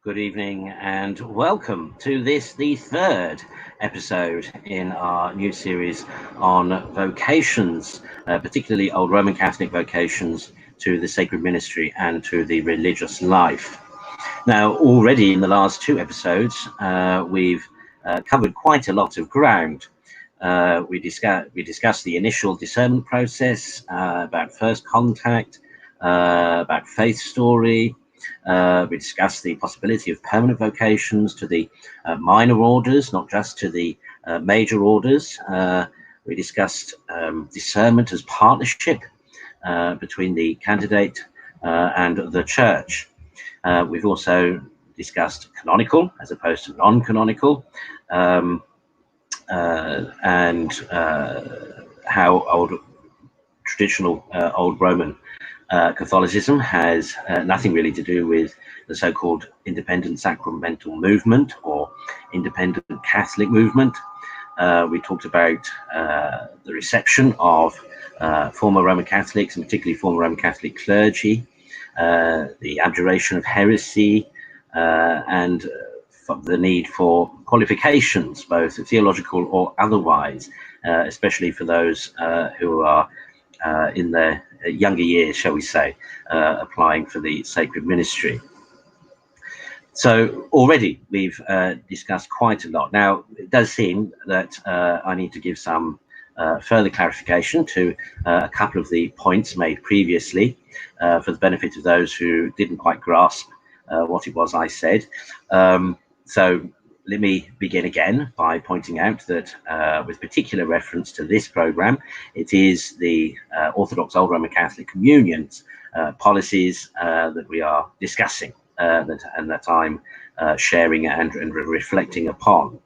Good evening and welcome to the third episode in our new series on vocations, particularly Old Roman Catholic vocations to the sacred ministry and to the religious life. Now, already in the last two episodes, we've covered quite a lot of ground. We discussed the initial discernment process, about first contact, about faith story. We discussed the possibility of permanent vocations to the minor orders, not just to the major orders. We discussed discernment as partnership between the candidate and the church. We've also discussed canonical as opposed to non-canonical, and how traditional Old Roman Catholicism has nothing really to do with the so-called independent sacramental movement or independent Catholic movement. We talked about the reception of former Roman Catholics, and particularly former Roman Catholic clergy, the abjuration of heresy, and the need for qualifications, both theological or otherwise, especially for those who are in their younger years, shall we say, applying for the sacred ministry. So already we've discussed quite a lot. Now, it does seem that I need to give some further clarification to a couple of the points made previously for the benefit of those who didn't quite grasp what it was I said. So let me begin again by pointing out that with particular reference to this program, it is the Orthodox Old Roman Catholic Communion's policies that we are discussing and that I'm sharing and reflecting upon.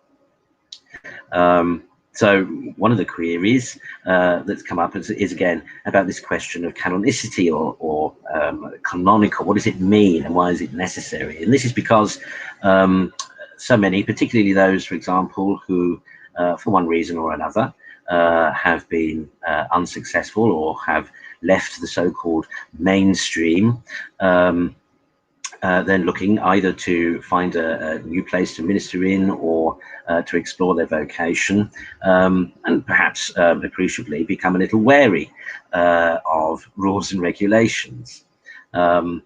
So one of the queries that's come up is again about this question of canonicity or canonical. What does it mean and why is it necessary? And this is because so many, particularly those, for example, who, for one reason or another, have been unsuccessful or have left the so-called mainstream, then looking either to find a new place to minister in or to explore their vocation, and perhaps appreciably become a little wary of rules and regulations. And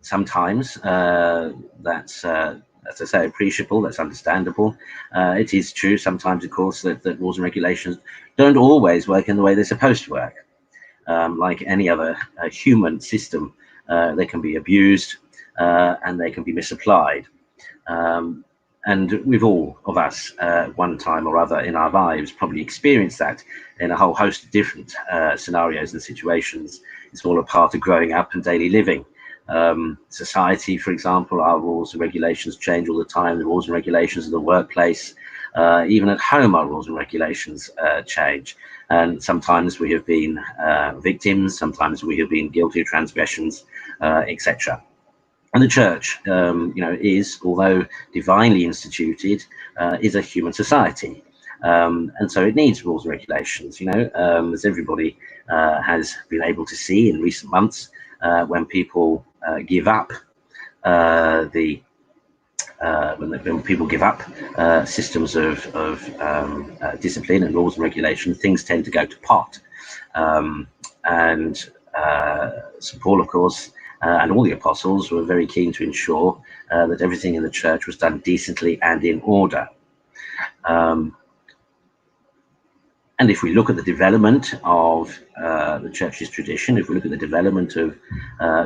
sometimes that's, as I say, appreciable, that's understandable. It is true sometimes, of course, that rules and regulations don't always work in the way they're supposed to work. Like any other human system, they can be abused and they can be misapplied. And we've all of us, one time or other in our lives, probably experienced that in a whole host of different scenarios and situations. It's all a part of growing up and daily living. Society, for example, our rules and regulations change all the time. The rules and regulations of the workplace, even at home, our rules and regulations change. And sometimes we have been victims, sometimes we have been guilty of transgressions, etc. And the church, is, although divinely instituted, is a human society. And so it needs rules and regulations, as everybody has been able to see in recent months. When people give up when people give up systems of discipline and laws and regulation, things tend to go to pot. And St. Paul, of course, and all the apostles were very keen to ensure that everything in the church was done decently and in order. And if we look at the development of the church's tradition, if we look at the development of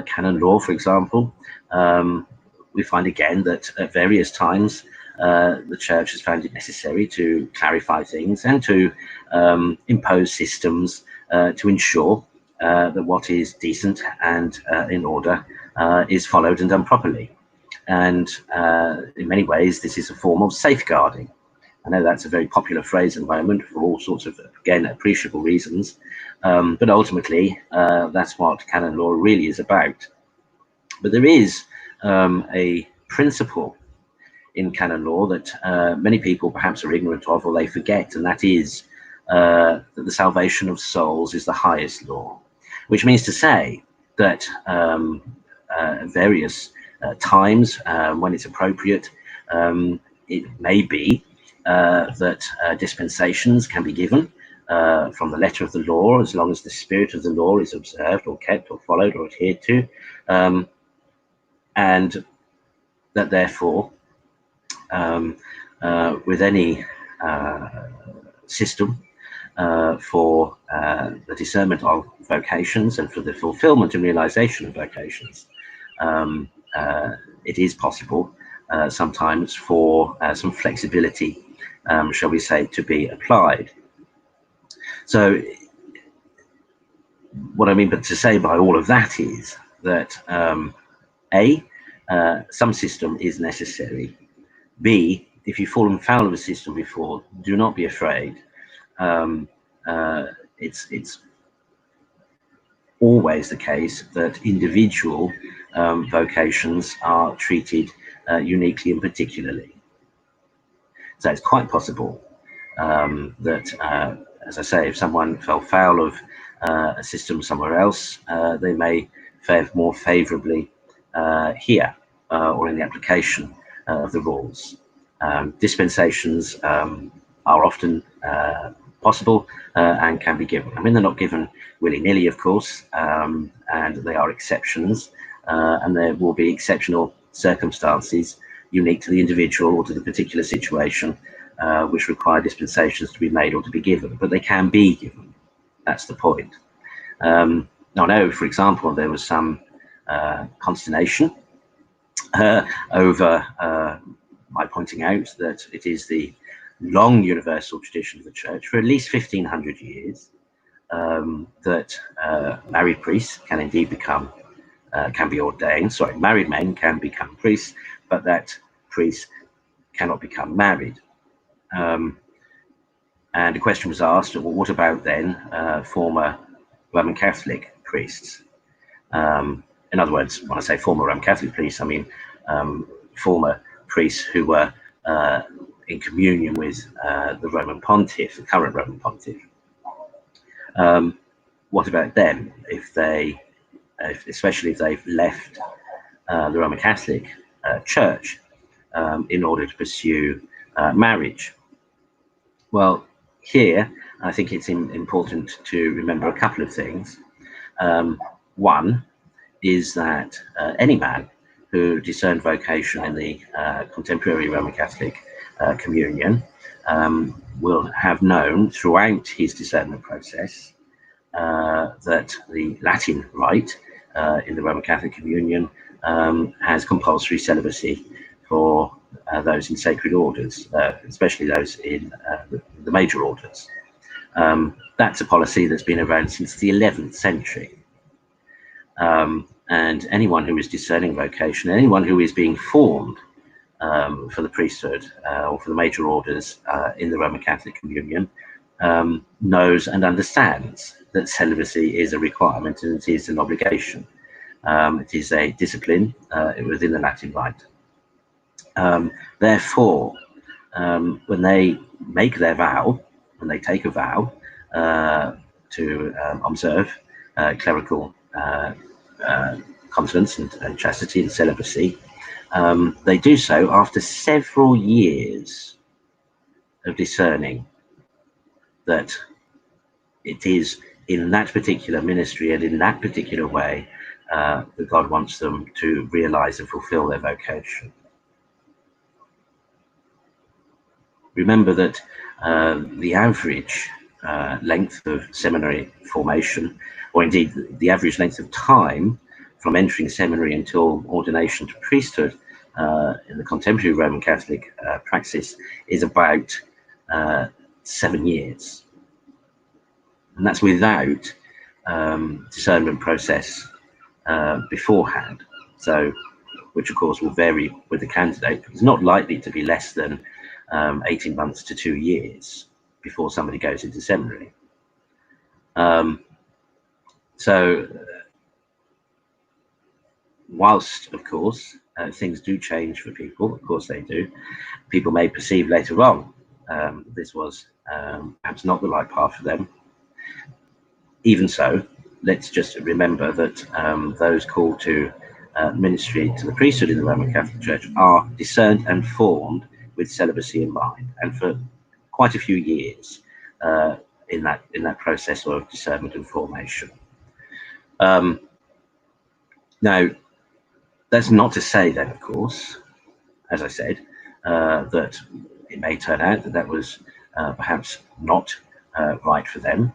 canon law, for example, we find again that at various times the church has found it necessary to clarify things and to impose systems to ensure that what is decent and in order is followed and done properly. And in many ways, this is a form of safeguarding. I know that's a very popular phrase at the moment for all sorts of, again, appreciable reasons. But ultimately, that's what canon law really is about. But there is a principle in canon law that many people perhaps are ignorant of or they forget, and that is that the salvation of souls is the highest law, which means to say that various times when it's appropriate. It may be that dispensations can be given from the letter of the law, as long as the spirit of the law is observed or kept or followed or adhered to, and that therefore with any system for the discernment of vocations and for the fulfillment and realization of vocations, it is possible sometimes for some flexibility, shall we say, to be applied. So what I mean but to say by all of that is that some system is necessary. B, if you've fallen foul of a system before, do not be afraid. It's always the case that individual vocations are treated uniquely and particularly. So it's quite possible that, as I say, if someone fell foul of a system somewhere else, they may fare more favourably here or in the application of the rules. Dispensations are often possible and can be given. I mean, they're not given willy-nilly, of course, and they are exceptions, and there will be exceptional circumstances unique to the individual or to the particular situation which require dispensations to be made or to be given, but they can be given. That's the point. I know, for example, there was some consternation over my pointing out that it is the long universal tradition of the church for at least 1500 years that married priests can indeed become, can be ordained, sorry, married men can become priests, but that priests cannot become married. And the question was asked, well, what about then former Roman Catholic priests? In other words, when I say former Roman Catholic priests, I mean former priests who were in communion with the Roman Pontiff, the current Roman Pontiff. What about them if they, especially if they've left the Roman Catholic Church in order to pursue marriage? Well, here I think it's important to remember a couple of things. One is that any man who discerned vocation in the contemporary Roman Catholic communion will have known throughout his discernment process that the Latin rite in the Roman Catholic communion has compulsory celibacy for those in sacred orders, especially those in the major orders. That's a policy that's been around since the 11th century. And anyone who is discerning vocation, anyone who is being formed for the priesthood or for the major orders in the Roman Catholic communion knows and understands that celibacy is a requirement and it is an obligation. It is a discipline within the Latin rite. Therefore, when they make their vow, when they take a vow to observe clerical continence and chastity and celibacy, they do so after several years of discerning that it is in that particular ministry and in that particular way that God wants them to realize and fulfill their vocation. Remember that the average length of seminary formation, or indeed the average length of time from entering seminary until ordination to priesthood in the contemporary Roman Catholic praxis is about 7 years. And that's without discernment process beforehand. So, which of course will vary with the candidate. It's not likely to be less than 18 months to 2 years before somebody goes into seminary. So whilst, of course, things do change for people, of course they do, people may perceive later on this was perhaps not the right path for them. Even so, let's just remember that those called to ministry to the priesthood in the Roman Catholic Church are discerned and formed with celibacy in mind, and for quite a few years in that process of discernment and formation. Now, that's not to say then, of course, as I said, that it may turn out that that was perhaps not right for them.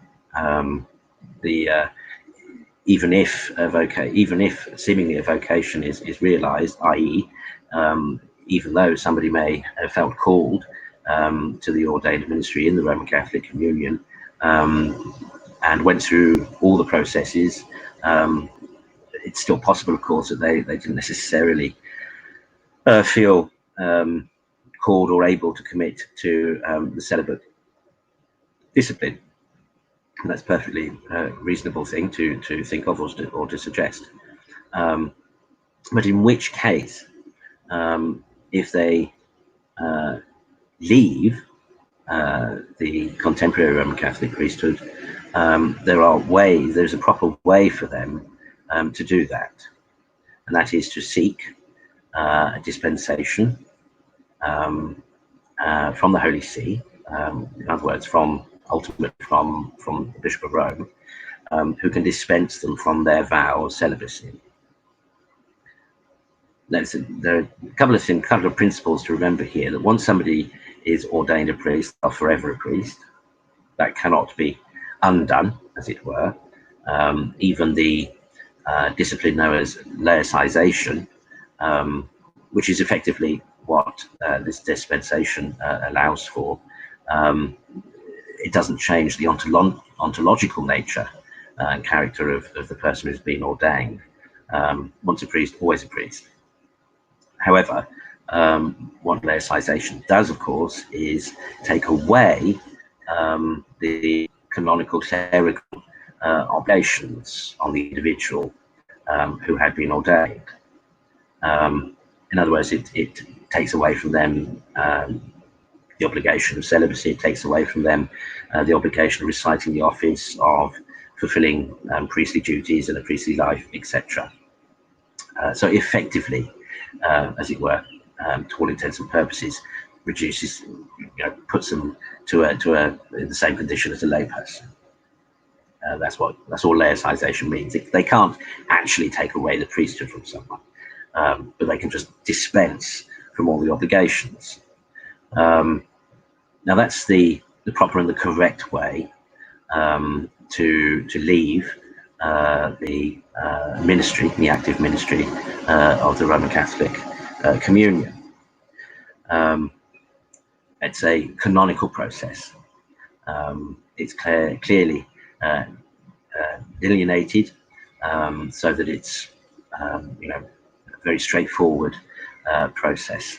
Even if seemingly a vocation is realised, i.e., even though somebody may have felt called to the ordained ministry in the Roman Catholic Communion and went through all the processes, it's still possible, of course, that they didn't necessarily feel called or able to commit to the celibate discipline. And that's a perfectly reasonable thing to think of or to suggest. But in which case, if they leave the contemporary Roman Catholic priesthood, there's a proper way for them to do that. And that is to seek a dispensation from the Holy See, in other words, ultimately from the Bishop of Rome, who can dispense them from their vow of celibacy. There are a couple of principles to remember here. That once somebody is ordained a priest, or forever a priest, that cannot be undone, as it were. Even the discipline known as laicization, which is effectively what this dispensation allows for, it doesn't change the ontological nature and character of the person who's been ordained. Once a priest, always a priest. However, what laicization does, of course, is take away the canonical clerical obligations on the individual who had been ordained. In other words, it takes away from them the obligation of celibacy. It takes away from them the obligation of reciting the office, of fulfilling priestly duties and a priestly life, etc. So effectively, as it were, to all intents and purposes, reduces, puts them in the same condition as a layperson. That's all laicization means. They can't actually take away the priesthood from someone, but they can just dispense from all the obligations. Now that's the proper and the correct way to leave the ministry, the active ministry of the Roman Catholic Communion. It's a canonical process. It's clearly delineated, so that it's a very straightforward process.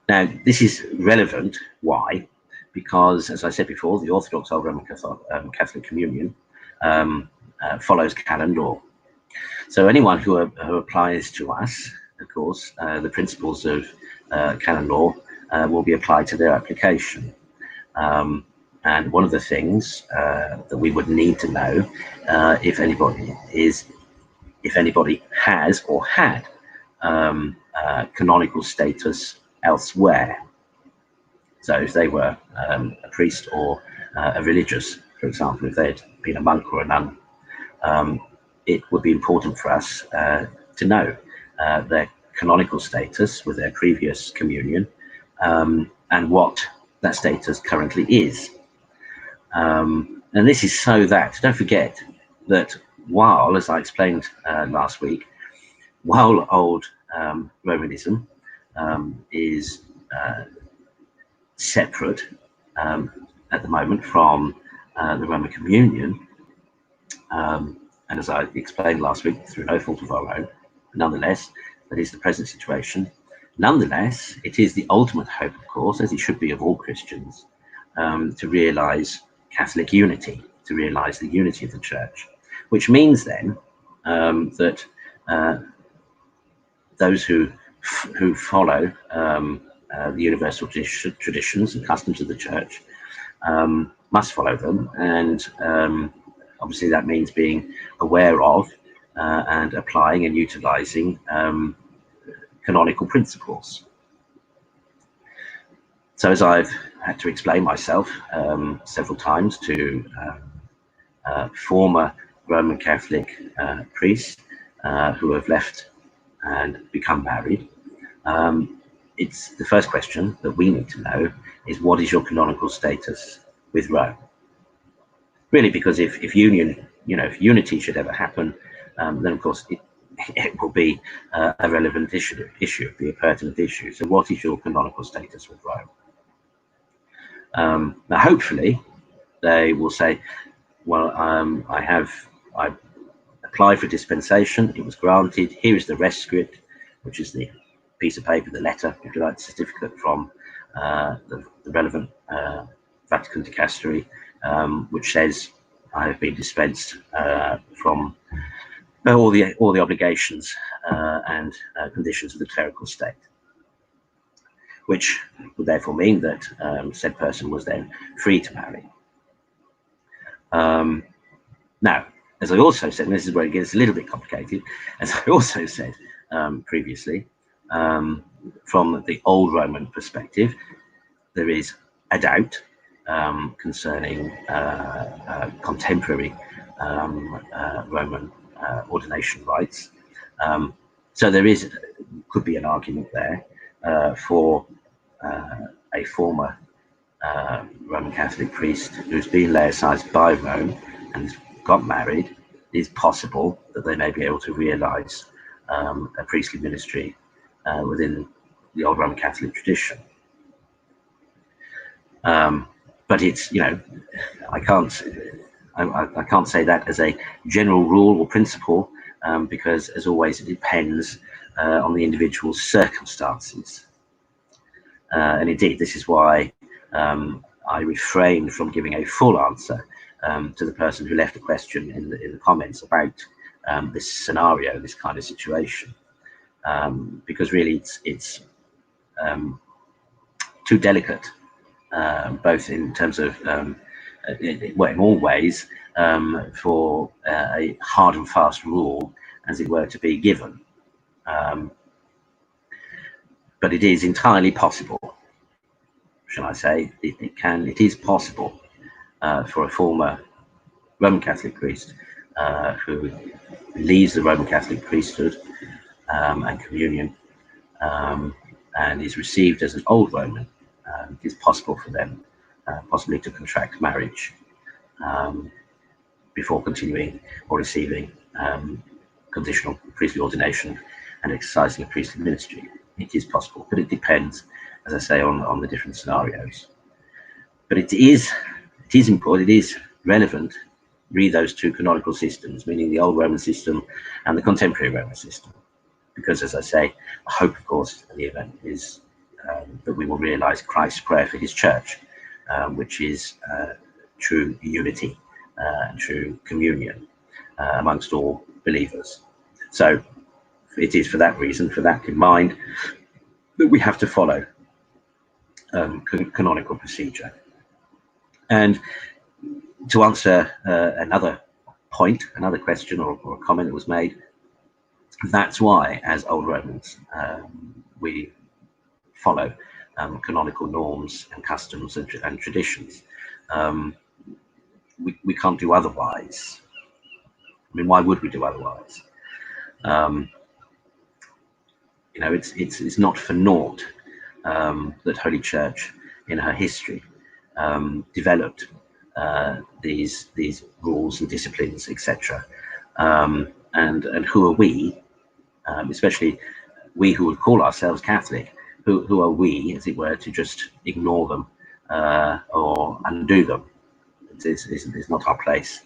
Now, this is relevant. Why? Because, as I said before, the Orthodox Old Roman Catholic Communion follows canon law. So anyone who applies to us, of course, the principles of canon law will be applied to their application. And one of the things that we would need to know if anybody has or had canonical status elsewhere. So if they were a priest or a religious, for example, if they'd been a monk or a nun, it would be important for us to know their canonical status with their previous communion and what that status currently is. And this is so that, don't forget that while, as I explained last week, while old Romanism is separate at the moment from the Roman Communion, and as I explained last week, through no fault of our own, nonetheless, that is the present situation. Nonetheless, it is the ultimate hope, of course, as it should be of all Christians, to realise Catholic unity, to realise the unity of the Church, which means then that those who follow the universal traditions and customs of the Church must follow them, and obviously that means being aware of and applying and utilizing canonical principles. So as I've had to explain myself several times to former Roman Catholic priests who have left and become married, it's the first question that we need to know is, what is your canonical status with Rome? Really, because if union, if unity should ever happen, then of course it will be a relevant issue, be a pertinent issue. So what is your canonical status with Rome? Now hopefully they will say, well, I applied for dispensation, it was granted, here is the rescript, which is the piece of paper, the letter, if you like, the certificate from the relevant Vatican dicastery, which says I have been dispensed from all the obligations and conditions of the clerical state, which would therefore mean that said person was then free to marry. Now, as I also said, and this is where it gets a little bit complicated, as I also said previously, from the old Roman perspective, there is a doubt concerning contemporary Roman ordination rites. So there could be an argument there for a former Roman Catholic priest who's been laicized by Rome and got married. It is possible that they may be able to realize a priestly ministry within the old Roman Catholic tradition. But it's, I can't say that as a general rule or principle, because as always it depends on the individual's circumstances. And indeed, this is why I refrained from giving a full answer to the person who left a question in the comments about this scenario, this kind of situation, because really it's too delicate, both in terms of in all ways, for a hard and fast rule, as it were, to be given. But it is entirely possible, shall I say, it is possible for a former Roman Catholic priest who leaves the Roman Catholic priesthood and communion and is received as an old Roman. It is possible for them possibly to contract marriage before continuing or receiving conditional priestly ordination and exercising a priestly ministry. It is possible, but it depends, as I say, on the different scenarios. But it is important, it is relevant, read those two canonical systems, meaning the old Roman system and the contemporary Roman system. Because, as I say, I hope, of course, the event is that we will realize Christ's prayer for his church, which is true unity and true communion amongst all believers. So it is for that reason, for that in mind, that we have to follow canonical procedure. And to answer another point, another question or a comment that was made, that's why, as old Romans, we follow canonical norms and customs and traditions. We can't do otherwise. I mean, why would we do otherwise? It's not for naught that Holy Church, in her history, developed these rules and disciplines, etc. And who are we, especially we who would call ourselves Catholic, who are we, as it were, to just ignore them or undo them? It's not our place.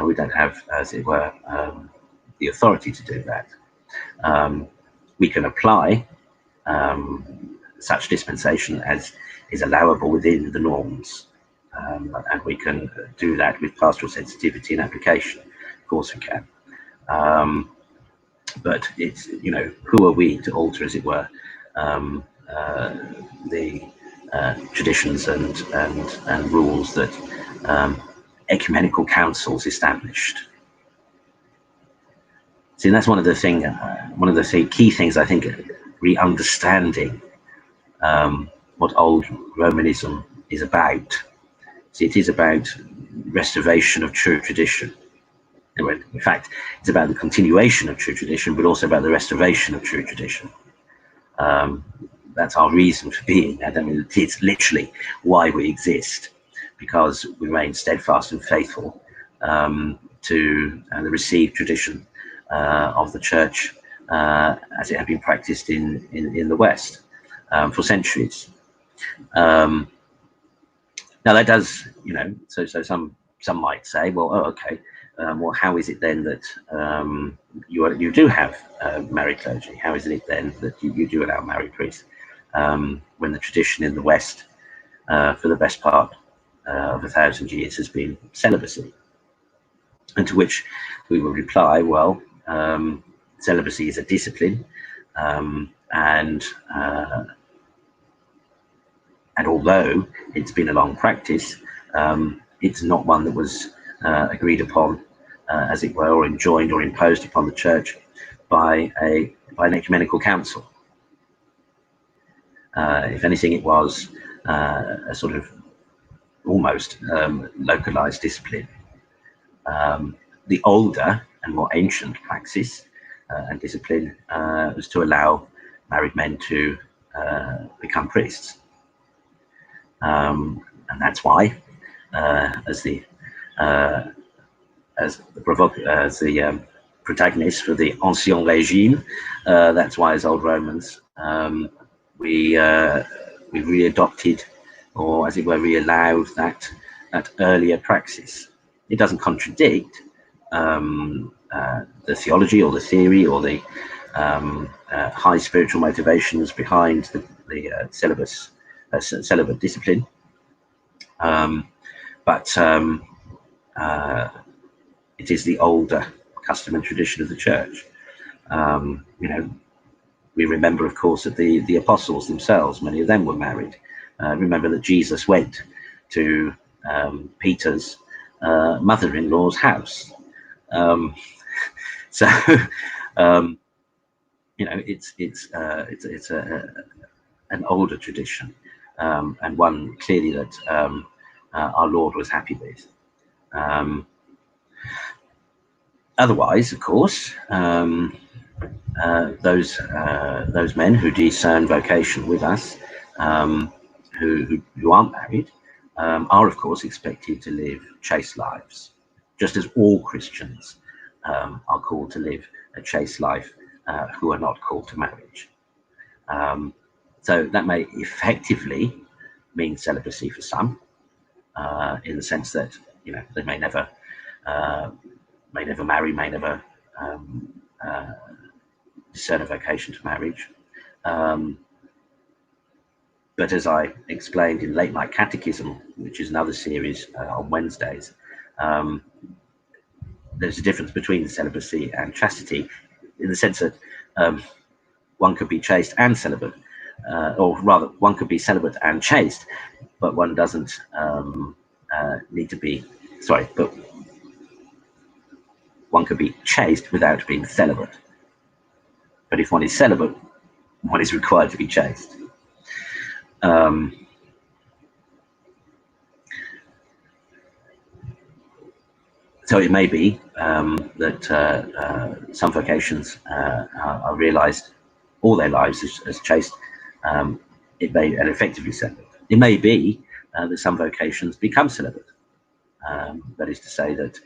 We don't have, as it were, the authority to do that. We can apply such dispensation as is allowable within the norms, and we can do that with pastoral sensitivity and application. Of course we can. But it's, who are we to alter, as it were, the traditions and rules that ecumenical councils established. See, that's one of the key things I think, re-understanding what old Romanism is about. See, it is about restoration of true tradition. In fact, it's about the continuation of true tradition, but also about the restoration of true tradition. That's our reason for being. I mean, it's literally why we exist, because we remain steadfast and faithful to the received tradition of the church as it had been practiced in the West for centuries. Now that does, so some might say, well, oh, okay, well, how is it then that you do have married clergy? How is it then that you do allow married priests when the tradition in the West for the best part of 1,000 years has been celibacy? And to which we will reply, well, celibacy is a discipline, and although it's been a long practice, it's not one that was agreed upon, as it were, or enjoined or imposed upon the church by an ecumenical council. If anything, it was a sort of almost localized discipline. The older and more ancient praxis and discipline was to allow married men to become priests. And that's why, as the protagonist for the Ancien Régime, that's why, as old Romans, we readopted, or as it were, re-allowed that earlier praxis. It doesn't contradict the theology or the theory or the high spiritual motivations behind the celibate discipline, but it is the older custom and tradition of the church. We remember, of course, that the apostles themselves, many of them were married. Remember that Jesus went to Peter's mother-in-law's house. So it's an older tradition, and one clearly that our Lord was happy with. Otherwise, of course, those men who discern vocation with us, who aren't married, are of course expected to live chaste lives, just as all Christians are called to live a chaste life who are not called to marriage. So that may effectively mean celibacy for some, in the sense that they may never marry, may never discern a vocation to marriage. But as I explained in Late Night Catechism, which is another series on Wednesdays, there's a difference between celibacy and chastity, in the sense that one could be chaste and celibate, or rather, one could be celibate and chaste, but one doesn't need to be, but one could be chaste without being celibate. But if one is celibate, one is required to be chaste. So it may be that some vocations are realized all their lives as chaste, and effectively celibate. It may be that some vocations become celibate. That is to say that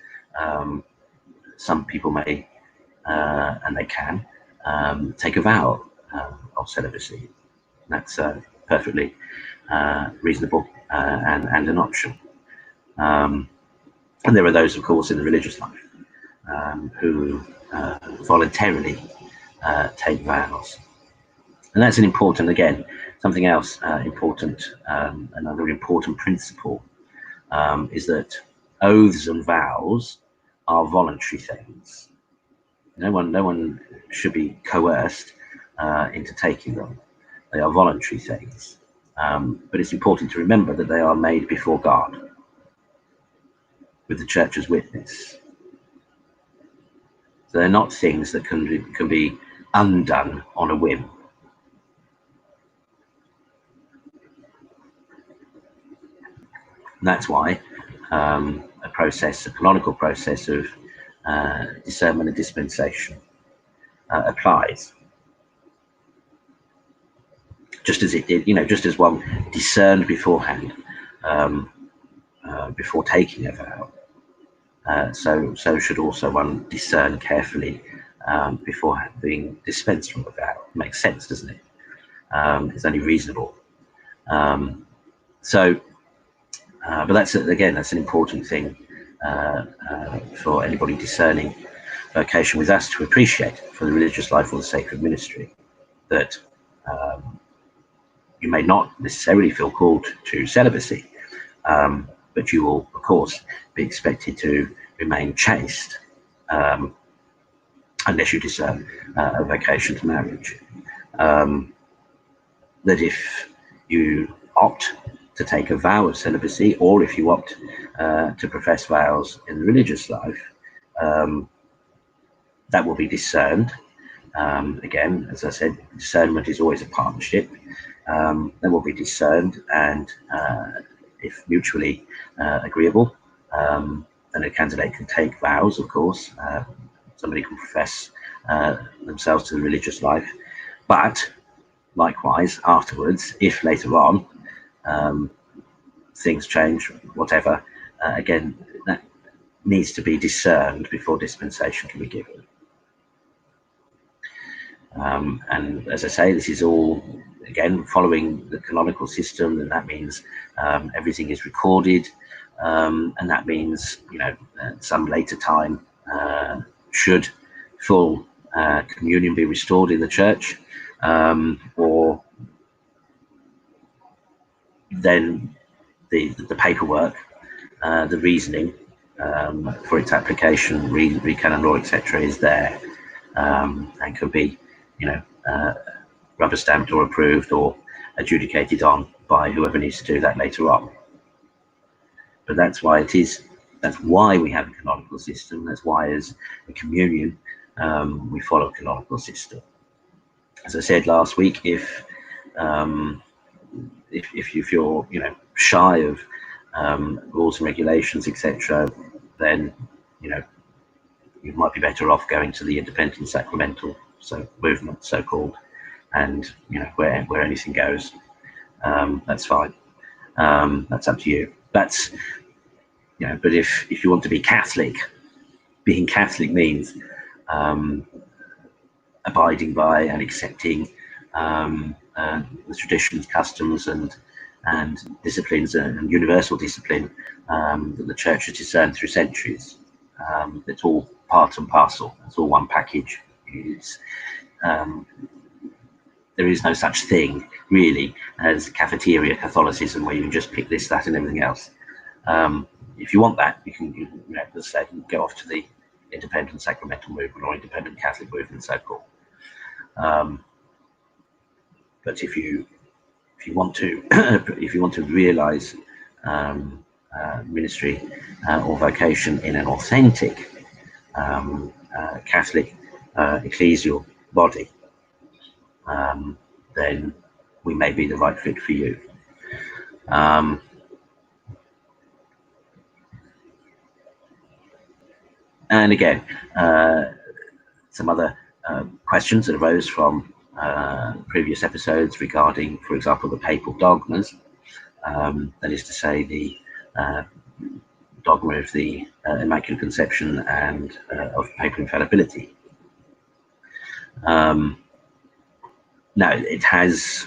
some people may, and they can, take a vow of celibacy. That's perfectly reasonable and an option. And there are those, of course, in the religious life who voluntarily take vows. And that's an important, again, something else important, another important principle is that oaths and vows are voluntary things. No one should be coerced into taking them. They are voluntary things. But it's important to remember that they are made before God, with the church as witness. So they're not things that can be undone on a whim. And that's why a canonical process of discernment and dispensation applies. Just as it did, just as one discerned beforehand before taking a vow, so should also one discern carefully before being dispensed from a vow. Makes sense, doesn't it? It's only reasonable. But that's an important thing for anybody discerning vocation with us to appreciate for the religious life or the sacred ministry, that you may not necessarily feel called to celibacy, but you will, of course, be expected to remain chaste unless you discern a vocation to marriage. That if you opt to take a vow of celibacy, or if you opt to profess vows in the religious life, that will be discerned. Again, as I said, discernment is always a partnership. That will be discerned, and if mutually agreeable, then a candidate can take vows, of course. Somebody can profess themselves to the religious life, but likewise afterwards, if later on things change, whatever, again, that needs to be discerned before dispensation can be given. And as I say, this is all, again, following the canonical system, and that means everything is recorded, and that means, at some later time, should full communion be restored in the church, or then the paperwork, the reasoning for its application, re-canon law, etc., is there, and could be, rubber stamped or approved or adjudicated on by whoever needs to do that later on. But that's why we have a canonical system. That's why, as a communion, we follow a canonical system. As I said last week, if you're shy of rules and regulations, etc., then you might be better off going to the independent sacramental movement, so-called, and where anything goes. That's fine. That's up to you. That's but if you want to be Catholic, being Catholic means abiding by and accepting the traditions, customs, and disciplines, and universal discipline that the Church has discerned through centuries. It's all part and parcel. It's all one package. There is no such thing really as cafeteria Catholicism, where you can just pick this, that, and everything else. If you want that, you can as I said, go off to the independent sacramental movement or independent Catholic movement, so-called. But if you want to realize ministry or vocation in an authentic Catholic ecclesial body, then we may be the right fit for you. And again, some other questions that arose from previous episodes regarding, for example, the papal dogmas, that is to say, the dogma of the Immaculate Conception and of papal infallibility. Now, it has,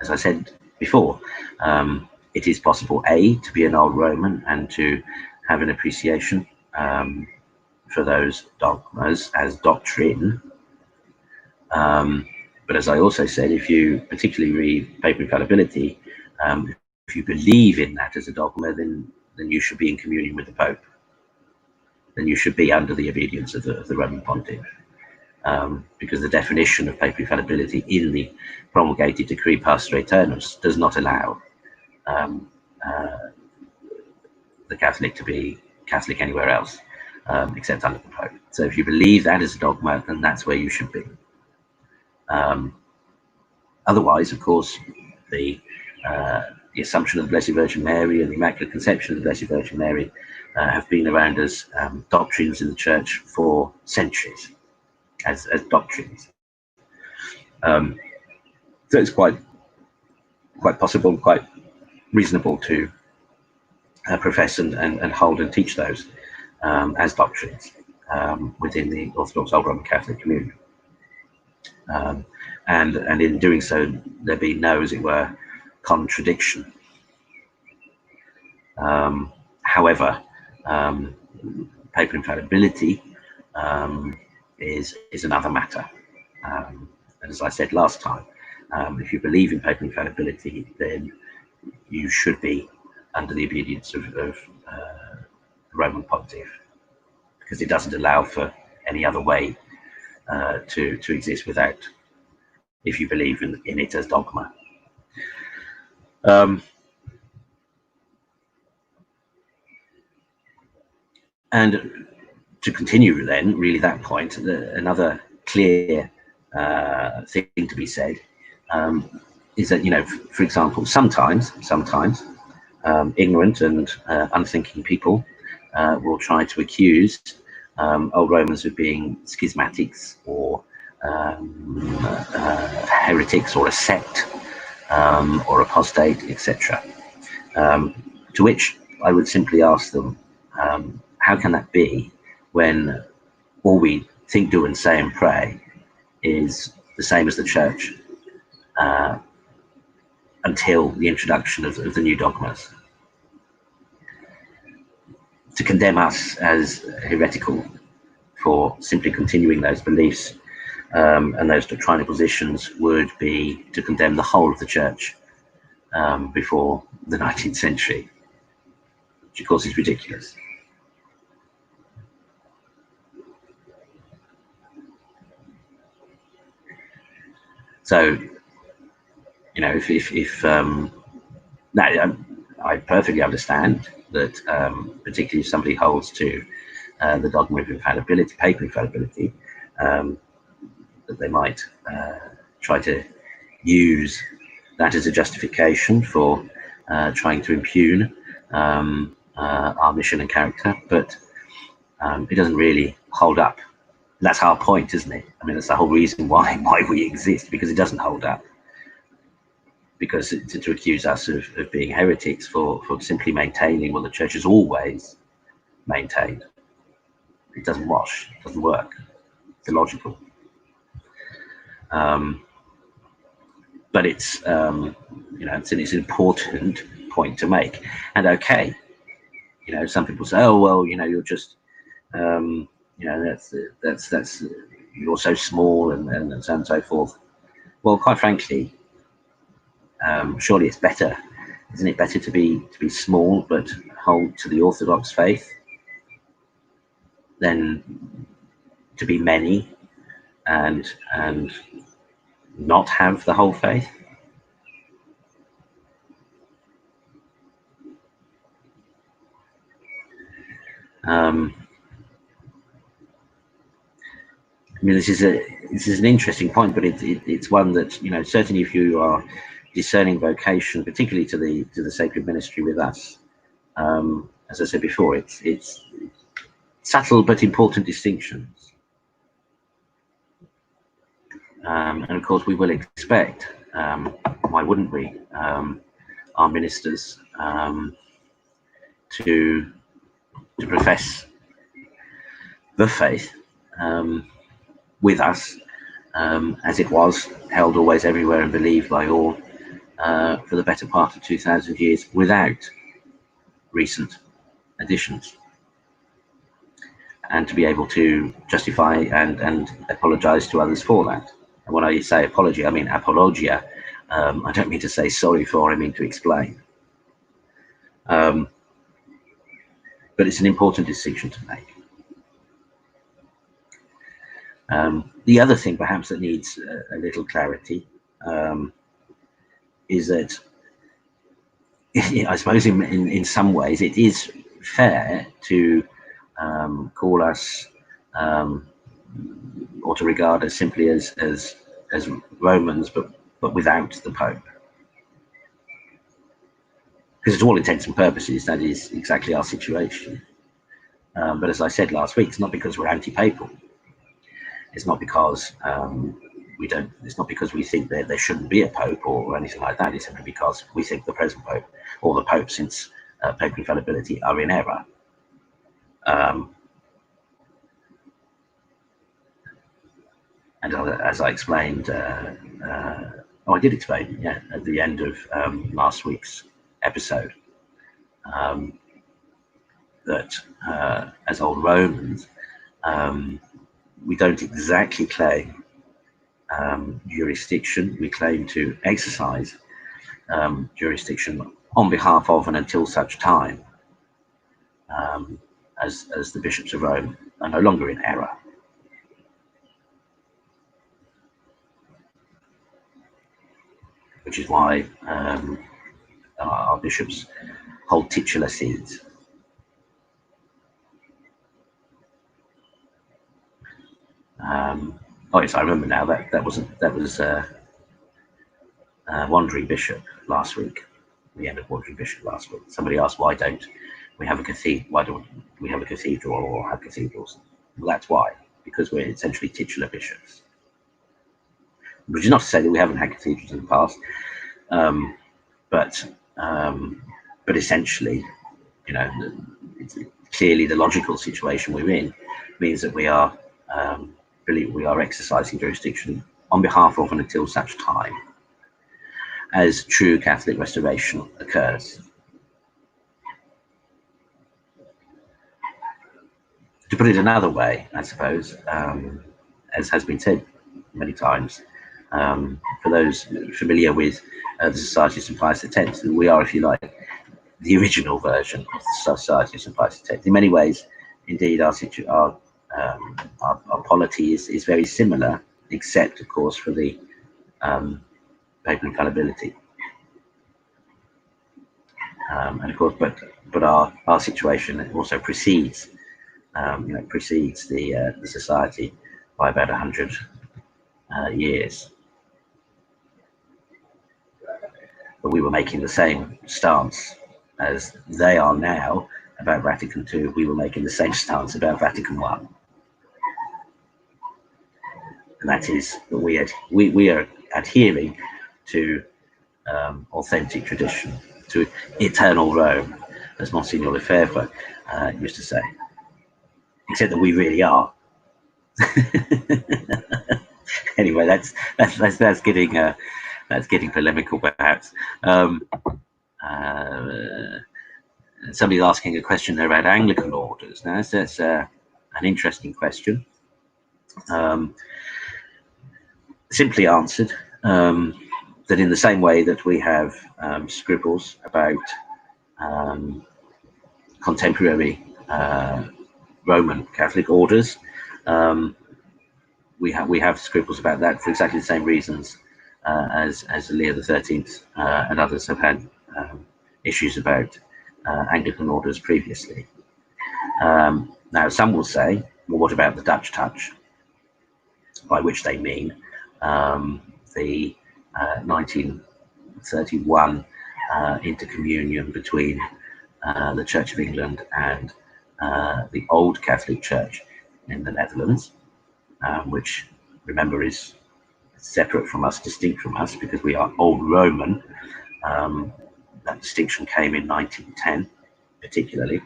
as I said before, it is possible, A, to be an old Roman and to have an appreciation for those dogmas as doctrine. But as I also said, if you particularly read papal infallibility, if you believe in that as a dogma, then you should be in communion with the Pope. Then you should be under the obedience of the Roman Pontiff. Because the definition of papal infallibility in the promulgated decree Pastor Aeternus does not allow the Catholic to be Catholic anywhere else. except under the Pope. So if you believe that is a dogma, then that's where you should be. Otherwise, of course, the Assumption of the Blessed Virgin Mary and the Immaculate Conception of the Blessed Virgin Mary have been around as doctrines in the Church for centuries, as doctrines. So it's quite possible, quite reasonable to profess and hold and teach those as doctrines within the Orthodox Old Roman Catholic communion. And in doing so, there be no, as it were, contradiction. However, papal infallibility is another matter. And as I said last time, if you believe in papal infallibility, then you should be under the obedience of the Roman Pontiff, because it doesn't allow for any other way to exist without, if you believe in it as dogma. And to continue then, really that point, another clear thing to be said is that, you know, for example, sometimes ignorant and unthinking people will try to accuse old Romans of being schismatics or heretics or a sect or apostate, etc. To which I would simply ask them, how can that be when all we think, do and say and pray is the same as the Church until the introduction of the new dogmas? To condemn us as heretical for simply continuing those beliefs and those doctrinal positions would be to condemn the whole of the Church before the 19th century, which of course is ridiculous. So, you know, if now I perfectly understand that, particularly if somebody holds to the dogma of infallibility, papal infallibility, that they might try to use that as a justification for trying to impugn our mission and character, but it doesn't really hold up. That's our point, isn't it? I mean, that's the whole reason why we exist, because it doesn't hold up. Because to accuse us of being heretics for simply maintaining what the Church has always maintained, it doesn't wash, it doesn't work, it's illogical. But it's you know, it's an important point to make. And okay, you know, some people say, oh well, you know, you're just you know, that's you're so small and so on and so forth. Well, quite frankly, surely it's better, isn't it better to be small but hold to the Orthodox faith than to be many and not have the whole faith? I mean, this is an interesting point, but it's one that, you know, certainly if you are discerning vocation, particularly to the sacred ministry with us, as I said before, it's subtle but important distinctions, and of course we will expect, why wouldn't we, our ministers to profess the faith with us, as it was held always, everywhere, and believed by all for the better part of 2,000 years, without recent additions, and to be able to justify and apologize to others for that. And when I say apology, I mean apologia. I don't mean to say sorry for, I mean to explain. But it's an important distinction to make. The other thing perhaps that needs a little clarity is that, I suppose in some ways it is fair to call us or to regard us simply as Romans, but without the Pope. Because to all intents and purposes, that is exactly our situation. But as I said last week, it's not because we're anti-papal. It's not because it's not because we think that there shouldn't be a Pope or anything like that. It's simply because we think the present Pope or the Pope since papal infallibility are in error. And as I explained, I did explain, yeah, at the end of last week's episode, that as old Romans, we don't exactly claim jurisdiction. We claim to exercise jurisdiction on behalf of and until such time as the bishops of Rome are no longer in error. Which is why our bishops hold titular seats. Oh yes, I remember now. That was Wandering Bishop last week. The end of Wandering Bishop last week. Somebody asked, why don't we have a cathedral? Why don't we have a cathedral or have cathedrals? Well, that's why, because we're essentially titular bishops. Which is not to say that we haven't had cathedrals in the past, but essentially, you know, it's clearly the logical situation we're in means that we are exercising jurisdiction on behalf of and until such time as true Catholic restoration occurs. To put it another way, I suppose, as has been said many times, for those familiar with the Society of St. Pius X, we are, if you like, the original version of the Society of St. Pius X. In many ways, indeed, our polity is very similar, except, of course, for the papal infallibility. And of course, but our situation also precedes the society by about 100 years. But we were making the same stance as they are now about Vatican II. We were making the same stance about Vatican I. And that is that we are adhering to authentic tradition, to eternal Rome, as Monsignor Lefebvre used to say. Except that we really are. Anyway, that's getting polemical, perhaps. Somebody's asking a question there about Anglican orders. Now, that's an interesting question. Simply answered, that in the same way that we have scribbles about contemporary Roman Catholic orders, we have scribbles about that for exactly the same reasons as Leo XIII and others have had issues about Anglican orders previously. Now, some will say, well, what about the Dutch touch? By which they mean the 1931 intercommunion between the Church of England and the old Catholic Church in the Netherlands, which, remember, is separate from us, distinct from us, because we are Old Roman. That distinction came in 1910, particularly.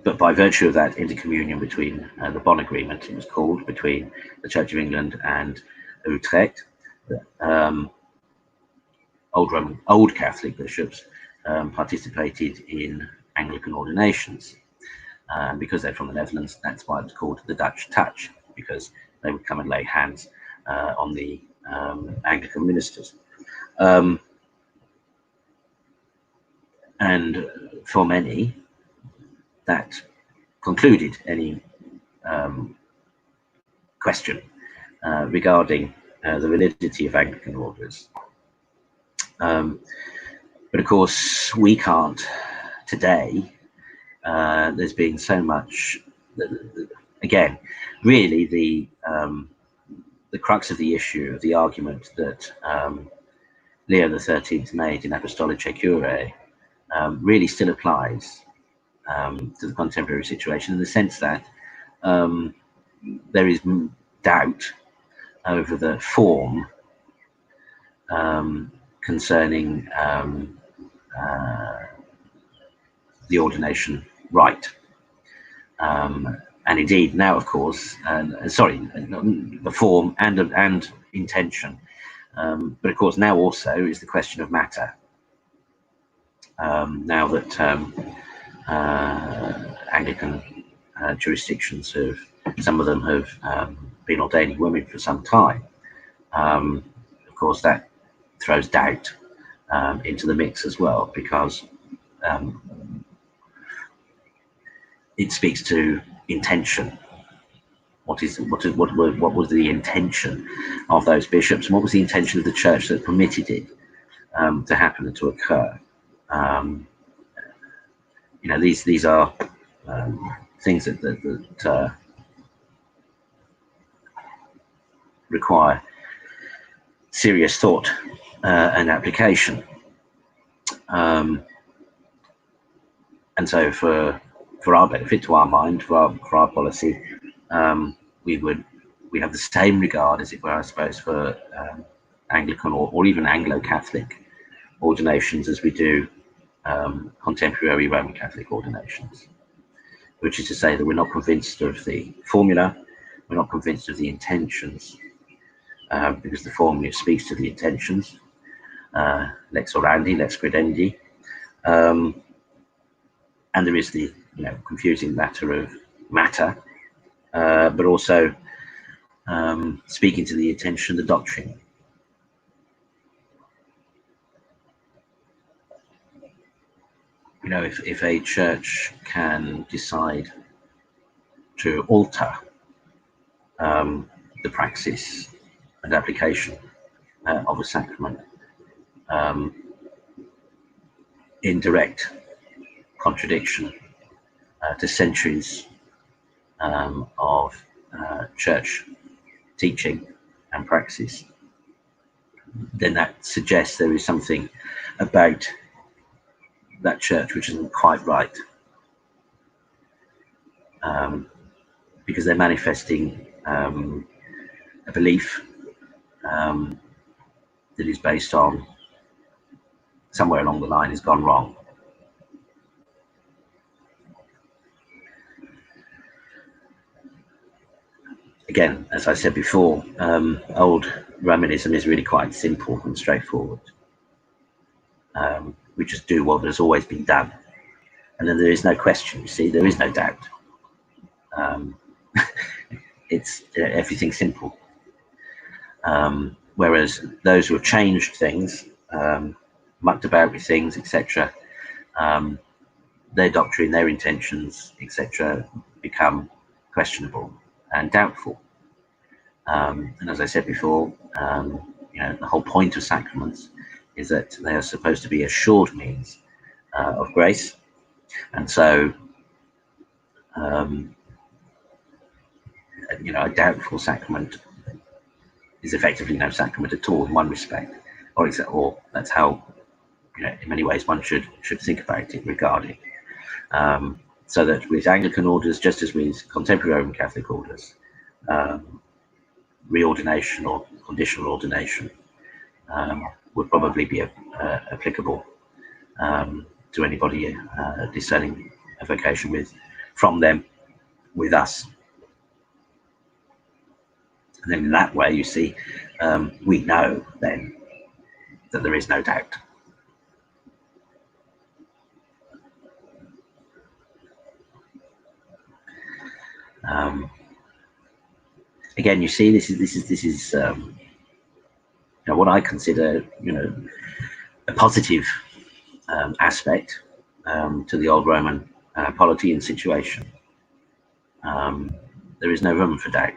But by virtue of that intercommunion between the Bonn Agreement, it was called, between the Church of England and Utrecht, old Catholic bishops participated in Anglican ordinations. Because they're from the Netherlands, that's why it's called the Dutch touch, because they would come and lay hands on the Anglican ministers. And for many, that concluded any question regarding the validity of Anglican orders. But of course, we can't today, there's been so much. Again, really, the crux of the issue, of the argument that Leo XIII made in Apostolicae Curae really still applies to the contemporary situation, in the sense that there is doubt over the form concerning the ordination rite. And indeed, now, of course, the form and intention, but of course now also is the question of matter. Now that Anglican jurisdictions some of them have been ordaining women for some time, of course that throws doubt into the mix as well, because it speaks to intention. What was the intention of those bishops, and what was the intention of the church that permitted it to happen and to occur? These are things that require serious thought and application. And so, for our benefit, to our mind, for our policy, we have the same regard, as it were, I suppose, for Anglican or even Anglo-Catholic ordinations as we do contemporary Roman Catholic ordinations, which is to say that we're not convinced of the formula, we're not convinced of the intentions, because the formula speaks to the intentions, lex orandi, lex credendi, and there is the confusing matter of matter, but also speaking to the intention, the doctrine. If a church can decide to alter the praxis and application of a sacrament in direct contradiction to centuries of church teaching and praxis, then that suggests there is something about that church which isn't quite right, because they're manifesting a belief that is based on somewhere along the line has gone wrong. Again, as I said before, old Romanism is really quite simple and straightforward. We just do what has always been done, and then there is no question. You see, there is no doubt. It's everything's simple. Whereas those who have changed things, mucked about with things, etc., their doctrine, their intentions, etc., become questionable and doubtful. And as I said before, the whole point of sacraments is that they are supposed to be a assured means of grace, and so a doubtful sacrament is effectively no sacrament at all in one respect, or that's how in many ways one should think about it, regard it. So that with Anglican orders, just as with contemporary Roman Catholic orders, reordination or conditional ordination would probably be applicable to anybody discerning a vocation from them with us. And then in that way, you see, we know then that there is no doubt. Again, you see, this is what I consider, a positive aspect to the old Roman polity and situation. There is no room for doubt,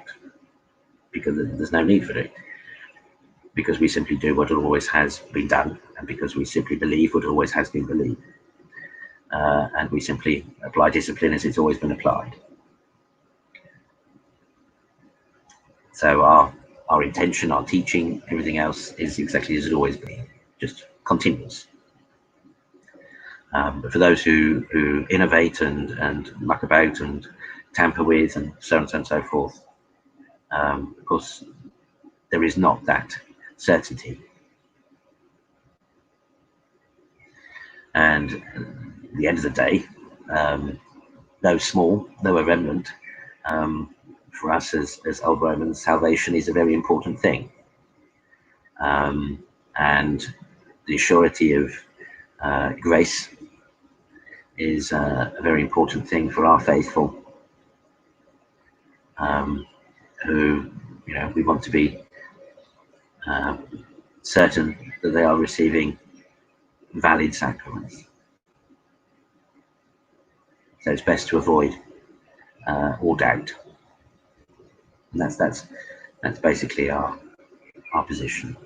because there's no need for it, because we simply do what always has been done, and because we simply believe what always has been believed. and we simply apply discipline as it's always been applied. So our intention, our teaching, everything else is exactly as it always been, just continuous. But for those who innovate and muck about and tamper with and so on and so forth, of course, there is not that certainty. And at the end of the day, though small, though a remnant, for us as old Romans, salvation is a very important thing. And the surety of grace is a very important thing for our faithful, who, we want to be certain that they are receiving valid sacraments. So it's best to avoid all doubt, and that's basically our position.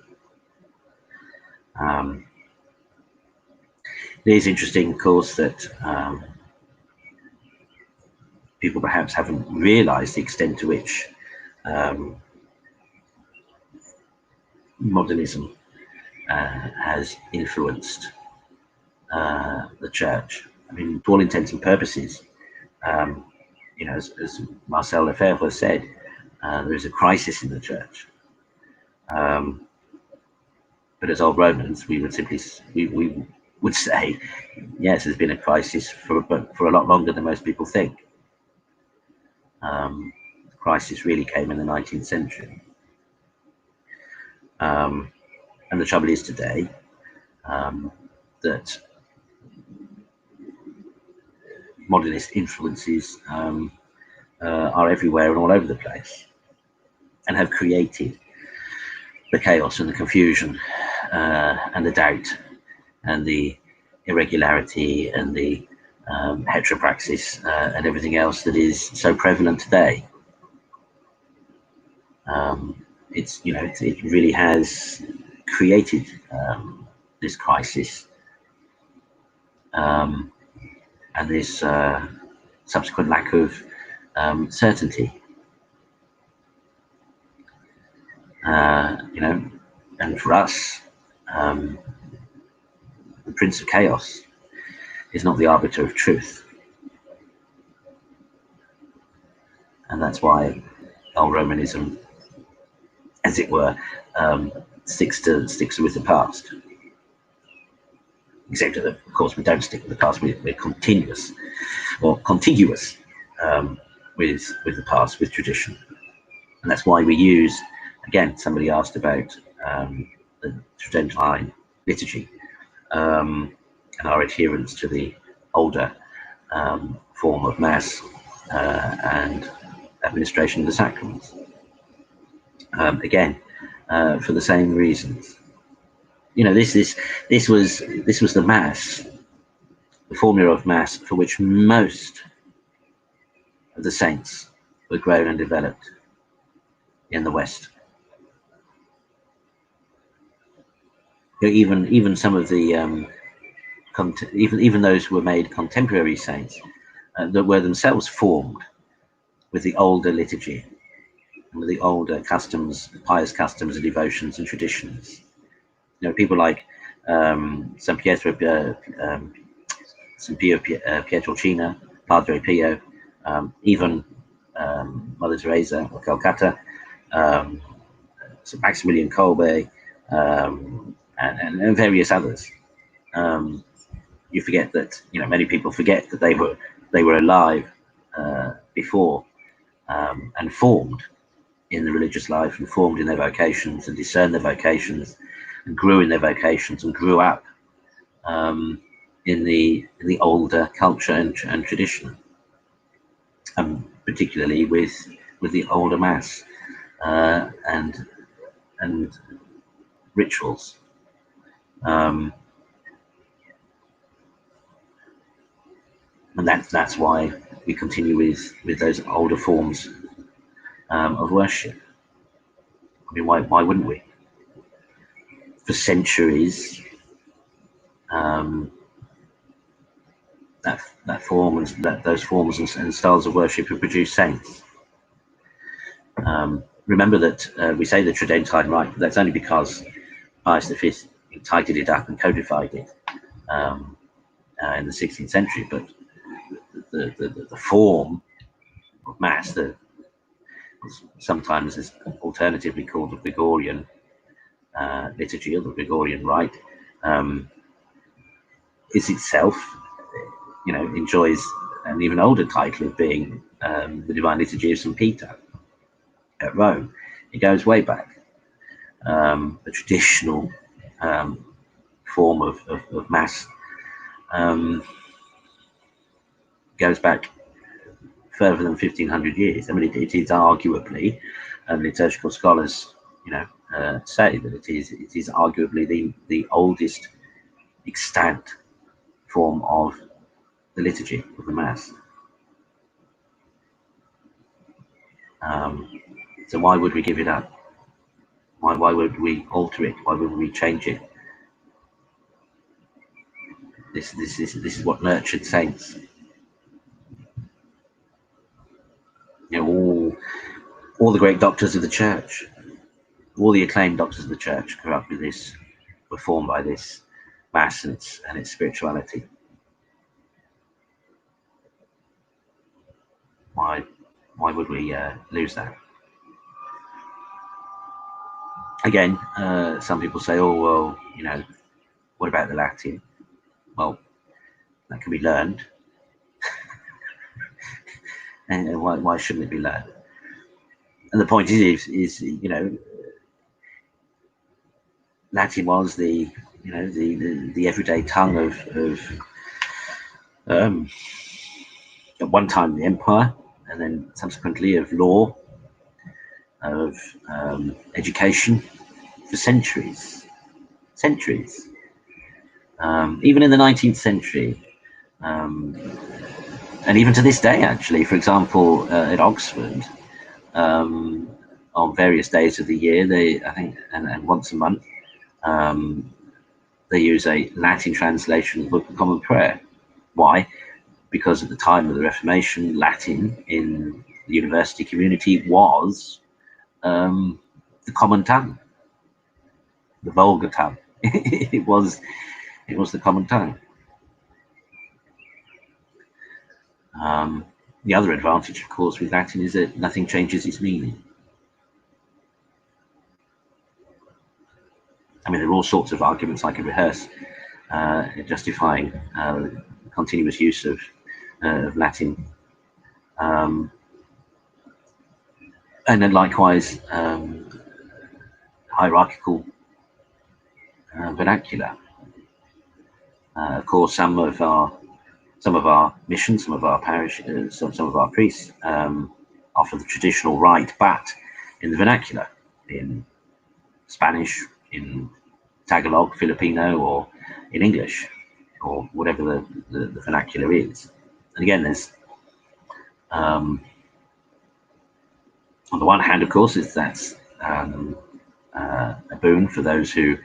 It is interesting, of course, that people perhaps haven't realised the extent to which modernism has influenced the church. I mean, to all intents and purposes, as Marcel Lefebvre said, there is a crisis in the church. But as old Romans, we would simply we would say, yes, there's been a crisis for a lot longer than most people think. The crisis really came in the 19th century. And the trouble is today that modernist influences are everywhere and all over the place, and have created the chaos and the confusion and the doubt and the irregularity and the heteropraxis and everything else that is so prevalent today. It really has created this crisis and this subsequent lack of certainty. And for us, the Prince of Chaos is not the arbiter of truth, and that's why old Romanism, as it were, sticks with the past. Except that, of course, we don't stick with the past. We're continuous or contiguous with the past, with tradition, and that's why we use. Again, somebody asked about the Tridentine liturgy and our adherence to the older form of Mass and administration of the sacraments. Again, for the same reasons. This was the Mass, the formula of Mass for which most of the saints were grown and developed in the West. Even some of the even those who were made contemporary saints that were themselves formed with the older liturgy and with the older customs, pious customs and devotions and traditions. People like San Pio Pietrelcina, Padre Pio, even Mother Teresa of Calcutta, St. Maximilian Kolbe, and various others. You forget that many people forget that they were alive before and formed in the religious life and formed in their vocations and discerned their vocations and grew in their vocations and grew up in the older culture and tradition, particularly with the older Mass and rituals. And that's why we continue with those older forms of worship. I mean, why wouldn't we? For centuries, that form and those forms and styles of worship have produced saints. Remember that we say the Tridentine Rite, but that's only because Pius V tidied it up and codified it in the 16th century. But the form of Mass, sometimes is alternatively called the Gregorian liturgy or the Gregorian Rite, is itself, enjoys an even older title of being the Divine Liturgy of St. Peter at Rome. It goes way back. The traditional form of Mass goes back further than 1500 years. I mean, it is arguably, liturgical scholars, say that it is arguably the oldest extant form of the liturgy of the Mass. So why would we give it up? Why would we alter it? Why would we change it? This is what nurtured saints. All the great doctors of the church, all the acclaimed doctors of the church grew up with this, were formed by this Mass and its spirituality. Why would we lose that? Again, some people say, oh, well, what about the Latin? Well, that can be learned. And why shouldn't it be learned? And the point is Latin was the everyday tongue of at one time the empire, and then subsequently of law, of education for centuries. Even in the 19th century, and even to this day, actually. For example, at Oxford, on various days of the year, I think, and once a month, they use a Latin translation of the Book of Common Prayer. Why? Because at the time of the Reformation, Latin in the university community was the common tongue, the vulgar tongue. it was the common tongue. The other advantage, of course, with Latin is that nothing changes its meaning. I mean, there are all sorts of arguments I could rehearse justifying continuous use of Latin. And then likewise, hierarchical vernacular. Of course, some of our missions, some of our parishes, some of our priests offer the traditional rite, but in the vernacular, in Spanish, in Tagalog, Filipino, or in English, or whatever the vernacular is. And again, there's on the one hand, of course, that's a boon for those who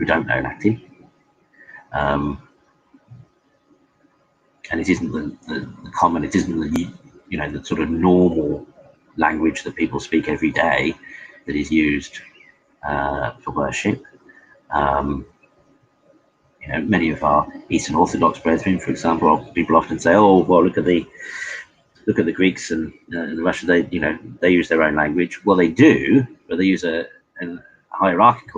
don't know Latin. And it isn't the common, it isn't the sort of normal language that people speak every day that is used for worship. Many of our Eastern Orthodox brethren, for example, people often say, "Oh, well, look at the Greeks and the Russians. They use their own language." Well, they do, but they use a hieratic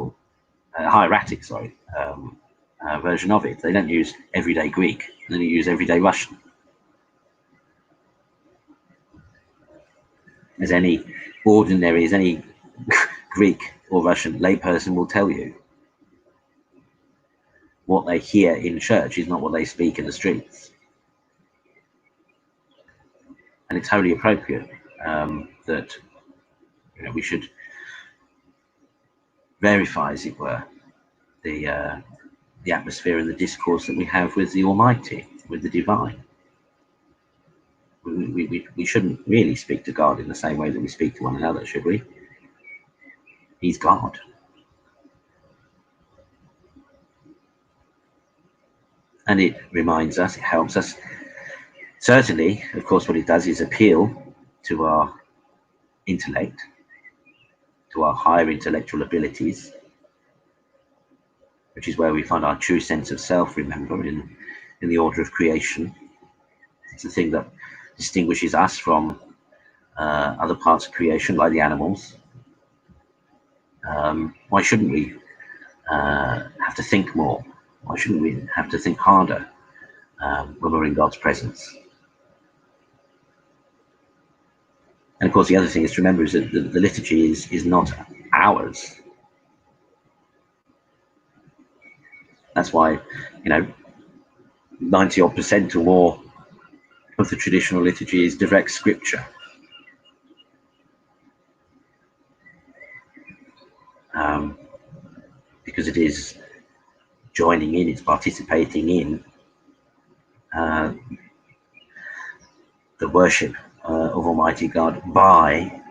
version of it. They don't use everyday Greek. They don't use everyday Russian. As any Greek or Russian layperson will tell you, what they hear in church is not what they speak in the streets. And it's wholly appropriate that we should verify, as it were, the atmosphere and the discourse that we have with the Almighty, with the Divine. We shouldn't really speak to God in the same way that we speak to one another, should we? He's God. And it reminds us, it helps us Certainly, of course, what it does is appeal to our intellect, to our higher intellectual abilities, which is where we find our true sense of self, remember, in the order of creation. It's the thing that distinguishes us from other parts of creation, like the animals. Why shouldn't we have to think more? Why shouldn't we have to think harder when we're in God's presence? And of course, the other thing is to remember is that the liturgy is not ours. That's why, 90% or more of the traditional liturgy is direct scripture. Because it is joining in, it's participating in the worship of Almighty God by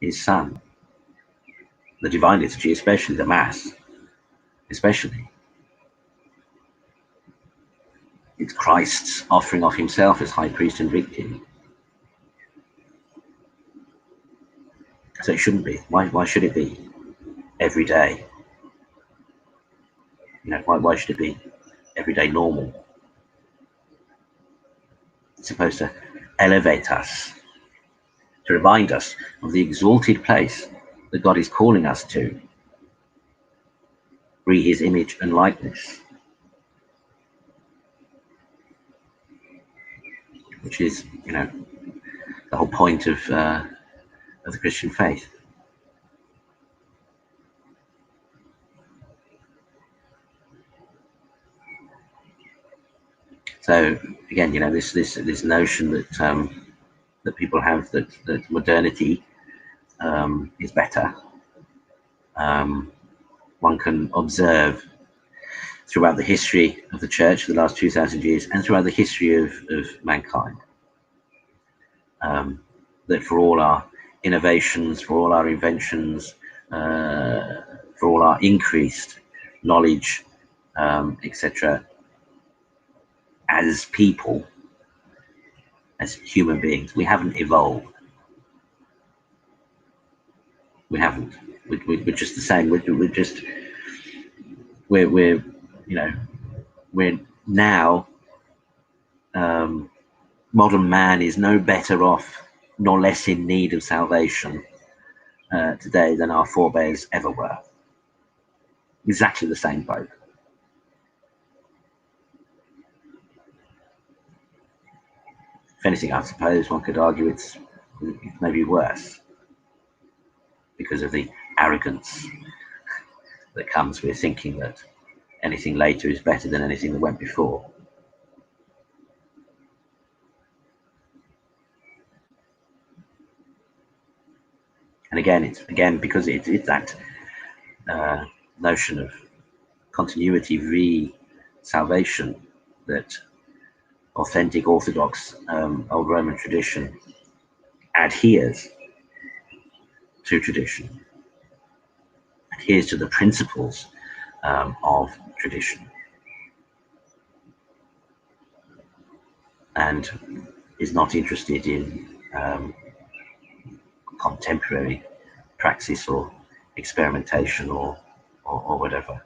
His Son. The Divine Liturgy, especially the Mass, especially. It's Christ's offering of Himself as High Priest and Victim. So it shouldn't be. Why should it be every day? Why should it be everyday normal? It's supposed to elevate us, to remind us of the exalted place that God is calling us to. Re His image and likeness, which is, the whole point of the Christian faith. So again, this notion that people have that modernity is better. One can observe throughout the history of the Church, the last 2,000 years, and throughout the history of mankind, that for all our innovations, for all our inventions, for all our increased knowledge, etc., as people, as human beings, we haven't evolved. We haven't. We're just the same. We're now. Modern man is no better off, nor less in need of salvation today than our forebears ever were. Exactly the same boat. If anything, I suppose one could argue it's maybe worse because of the arrogance that comes with thinking that anything later is better than anything that went before. And again, it's because it's that notion of continuity re salvation that authentic Orthodox Old Roman tradition adheres to tradition, adheres to the principles of tradition, and is not interested in contemporary praxis or experimentation or whatever.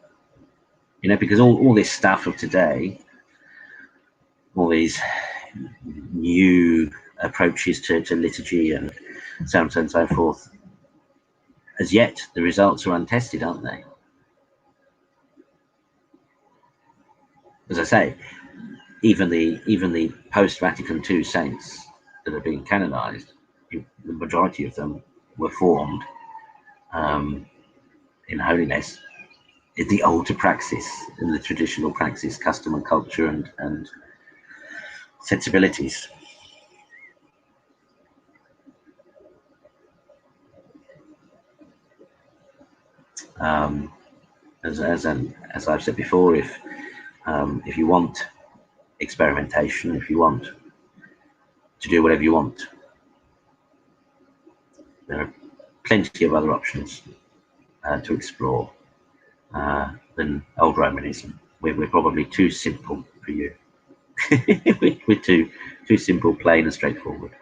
Because all this stuff of today, all these new approaches to liturgy and so on and so forth, as yet the results are untested, aren't they? As I say, even the post-Vatican II saints that are being canonized, the majority of them were formed in holiness in the older praxis, in the traditional praxis, custom and culture and sensibilities. As I've said before, if you want experimentation, if you want to do whatever you want, there are plenty of other options to explore than old Romanism. We're probably too simple for you. We're too simple, plain, and straightforward.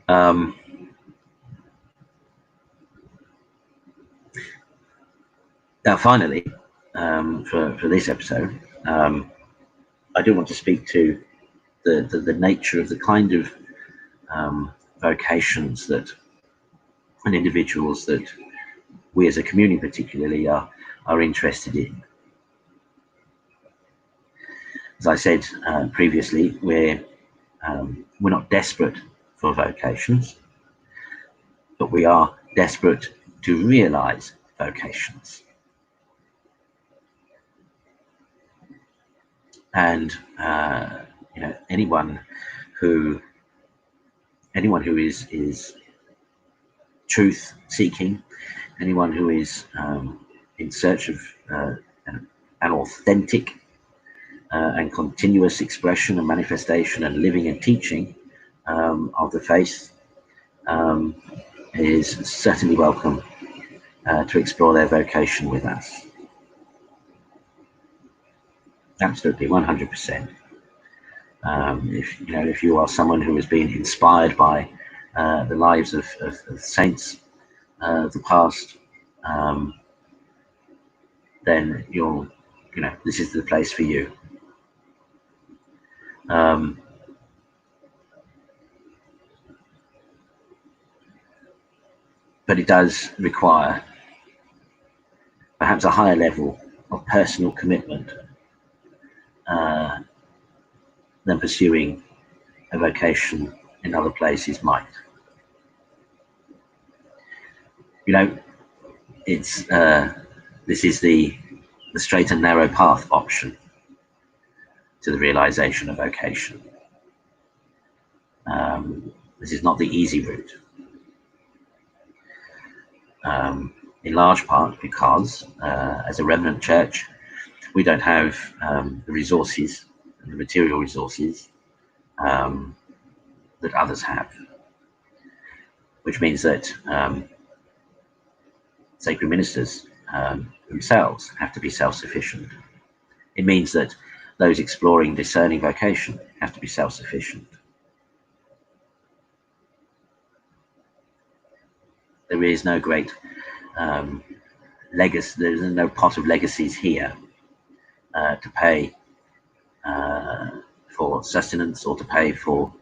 Now, finally, for this episode, I do want to speak to the nature of the kind of vocations that and individuals that we as a community particularly are interested in. As I said previously, we're not desperate for vocations, but we are desperate to realize vocations. And anyone who is truth seeking, anyone who is in search of an authentic and continuous expression and manifestation and living and teaching of the faith is certainly welcome to explore their vocation with us. Absolutely, 100%. If you are someone who has been inspired by the lives of saints of the past, then this is the place for you. But it does require perhaps a higher level of personal commitment than pursuing a vocation in other places might. It's this is the straight and narrow path option to the realization of vocation. This is not the easy route. In large part because, as a remnant church, we don't have the resources, the material resources that others have, which means that sacred ministers themselves have to be self-sufficient. It means that those exploring discerning vocation have to be self-sufficient. There is no great legacy. There is no pot of legacies here to pay for sustenance or to pay for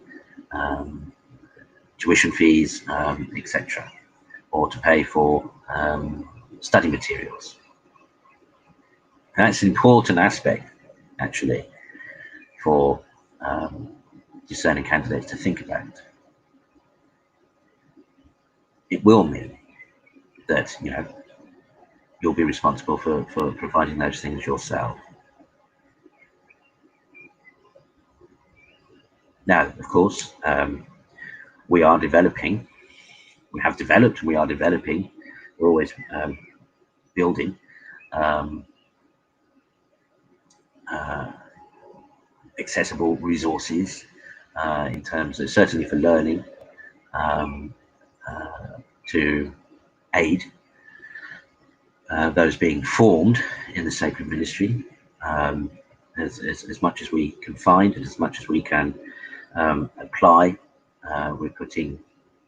tuition fees, etc., or to pay for study materials. And that's an important aspect, actually, for discerning candidates to think about. It will mean that you'll be responsible for providing those things yourself. Now, of course, we have developed, we are developing, we're always building accessible resources in terms of, certainly for learning, to aid those being formed in the sacred ministry as much as we can find and as much as we can apply. We're putting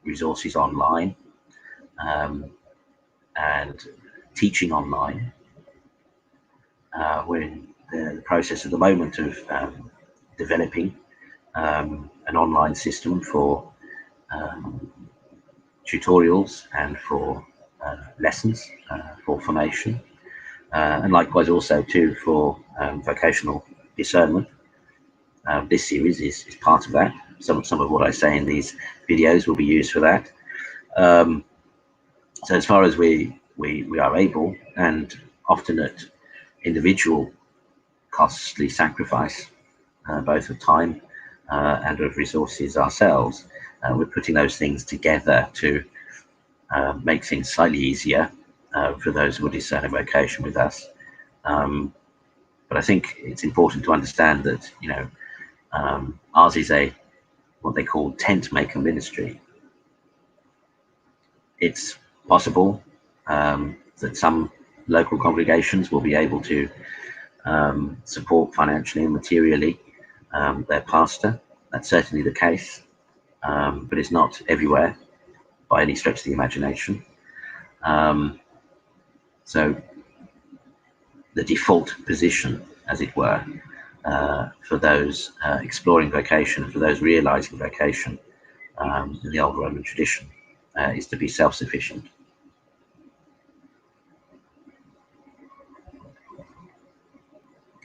resources online and teaching online. We're in the process at the moment of developing an online system for tutorials and for lessons for formation, and likewise also too for vocational discernment. This series is part of that. Some of what I say in these videos will be used for that. So as far as we are able, and often at individual costly sacrifice, both of time and of resources ourselves, we're putting those things together to make things slightly easier for those who will discern a vocation with us. But I think it's important to understand that ours is what they call tent maker ministry. It's possible that some local congregations will be able to support financially and materially their pastor. That's certainly the case, but it's not everywhere by any stretch of the imagination. So the default position, as it were, for those exploring vocation, for those realizing vocation in the old Roman tradition, is to be self-sufficient.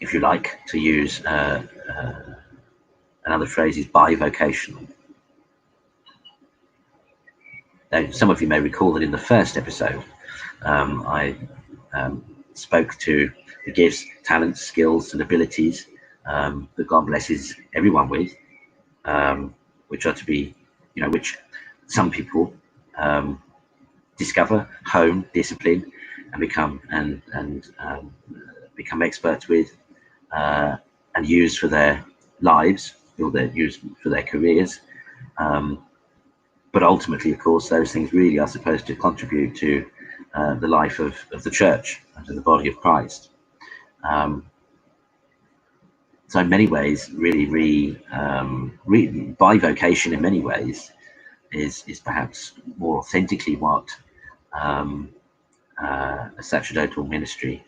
If you like to use another phrase, is bivocational. Now, some of you may recall that in the first episode, I spoke to the gifts, talents, skills, and abilities that God blesses everyone with, which are to be, which some people discover, hone, discipline, and become become experts with, and use for their lives, or use for their careers. But ultimately, of course, those things really are supposed to contribute to the life of the church and to the body of Christ. So in many ways, really, bivocation in many ways is perhaps more authentically what a sacerdotal ministry,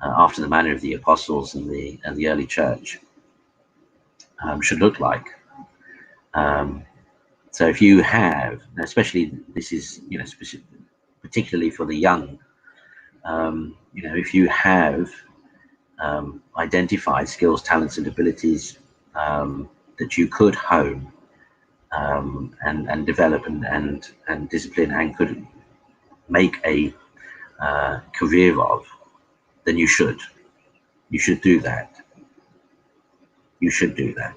after the manner of the apostles and the early church, should look like. So if you have, especially this is particularly for the young, if you have identified skills, talents, and abilities that you could hone and develop and discipline, and could make a career of, then you should do that. You should do that.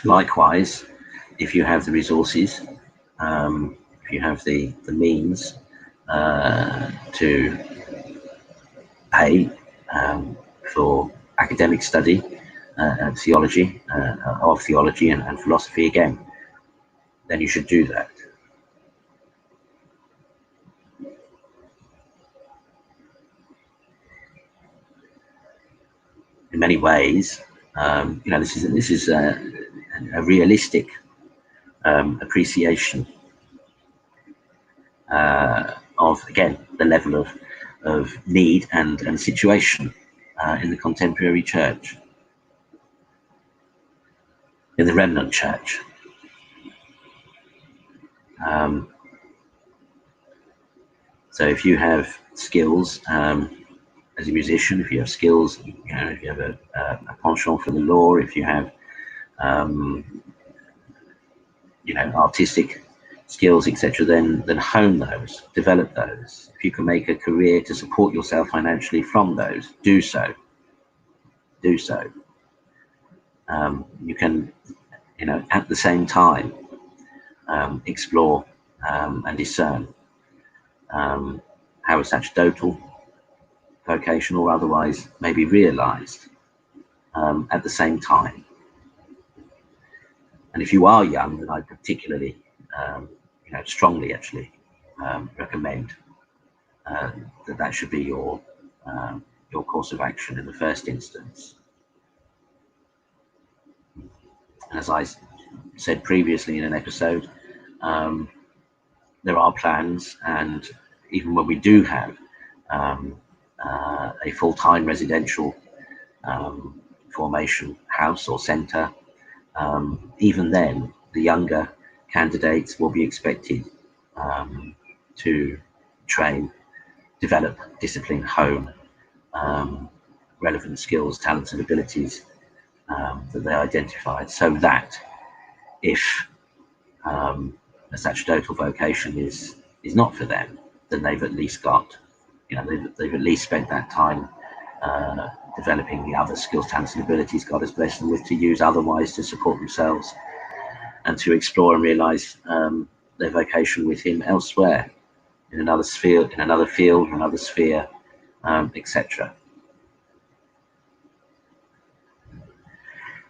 Likewise, if you have the resources, if you have the means to pay for academic study and theology, of theology and philosophy again, then you should do that. In many ways, this is a realistic appreciation of, again, the level of need and situation in the contemporary church, in the remnant church. So if you have skills as a musician, if you have skills, if you have a penchant for the law, if you have artistic skills, etc., then hone those, develop those. If you can make a career to support yourself financially from those, do so. You can, at the same time, explore and discern how a sacerdotal vocation or otherwise may be realized at the same time. And if you are young, then I particularly, strongly actually recommend that should be your course of action in the first instance. And as I said previously in an episode, there are plans, and even when we do have a full-time residential formation house or centre, even then the younger candidates will be expected to train, develop, discipline, hone relevant skills, talents and abilities that they identified, so that if a sacerdotal vocation is not for them, then they've at least got, they've at least spent that time developing the other skills, talents and abilities God has blessed them with, to use otherwise to support themselves and to explore and realize their vocation with Him elsewhere, in another sphere, in another field, another sphere, etc.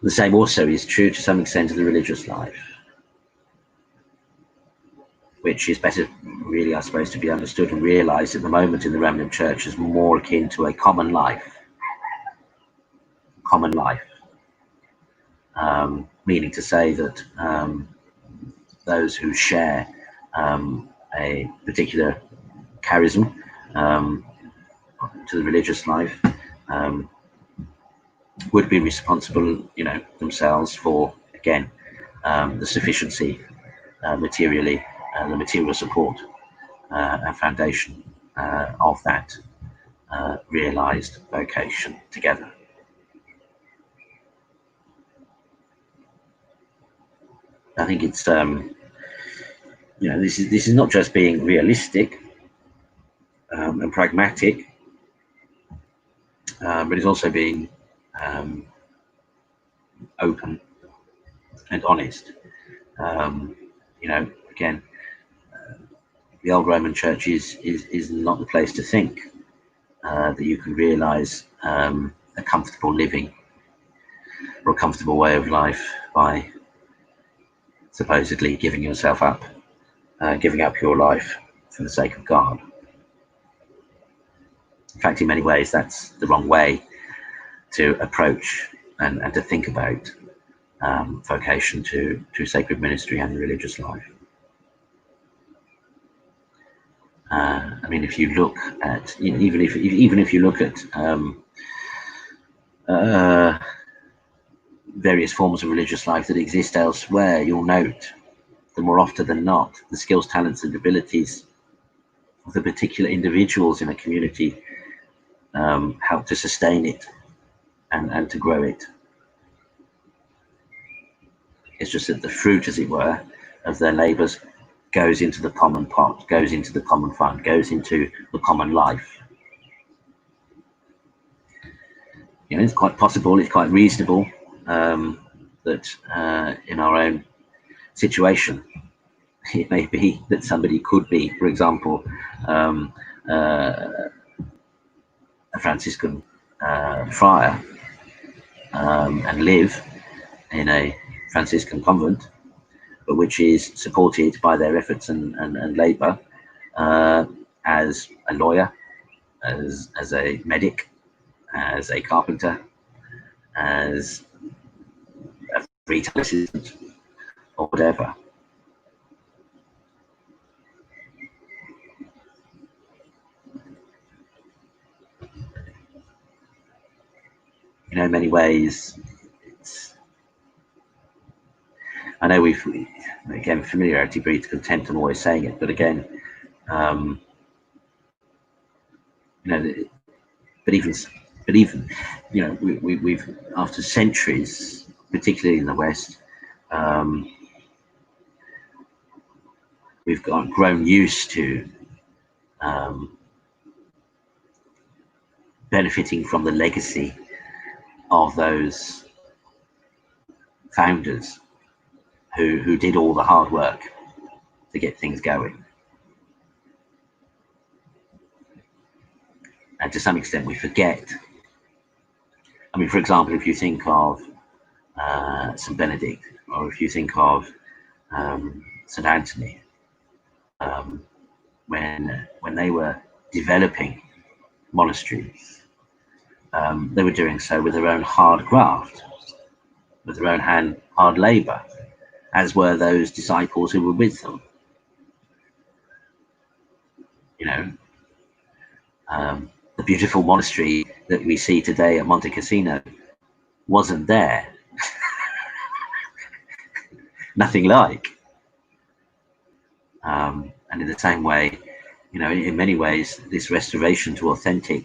The same also is true to some extent of the religious life. which is better, really, I suppose, to be understood and realised at the moment in the remnant church as more akin to a common life. Common life, meaning to say that those who share a particular charism to the religious life would be responsible, themselves for, again, the sufficiency materially, the material support and foundation of that realized vocation together. I think it's this is not just being realistic and pragmatic, but it's also being open and honest. Again, the old Roman Church is not the place to think that you can realize a comfortable living or a comfortable way of life by supposedly giving yourself up, giving up your life for the sake of God. In fact, in many ways, that's the wrong way to approach and to think about vocation to sacred ministry and the religious life. I mean, if you look at, even if you look at various forms of religious life that exist elsewhere, you'll note that more often than not, the skills, talents, and abilities of the particular individuals in a community help to sustain it and to grow it. It's just that the fruit, as it were, of their labours goes into the common pot, goes into the common fund, goes into the common life. It's quite possible, it's quite reasonable that in our own situation, it may be that somebody could be, for example, a Franciscan friar and live in a Franciscan convent, but which is supported by their efforts and labour as a lawyer, as a medic, as a carpenter, as a retail assistant, or whatever. In many ways, I know again, familiarity breeds contempt. I'm always saying it, but again, but even, we've after centuries, particularly in the West, we've grown used to benefiting from the legacy of those founders who did all the hard work to get things going. And to some extent we forget. I mean, for example, if you think of St. Benedict, or if you think of St. Anthony, when they were developing monasteries, they were doing so with their own hard graft, with their own hard labour, as were those disciples who were with them. The beautiful monastery that we see today at Monte Cassino wasn't there. Nothing like. And in the same way, in many ways, this restoration to authentic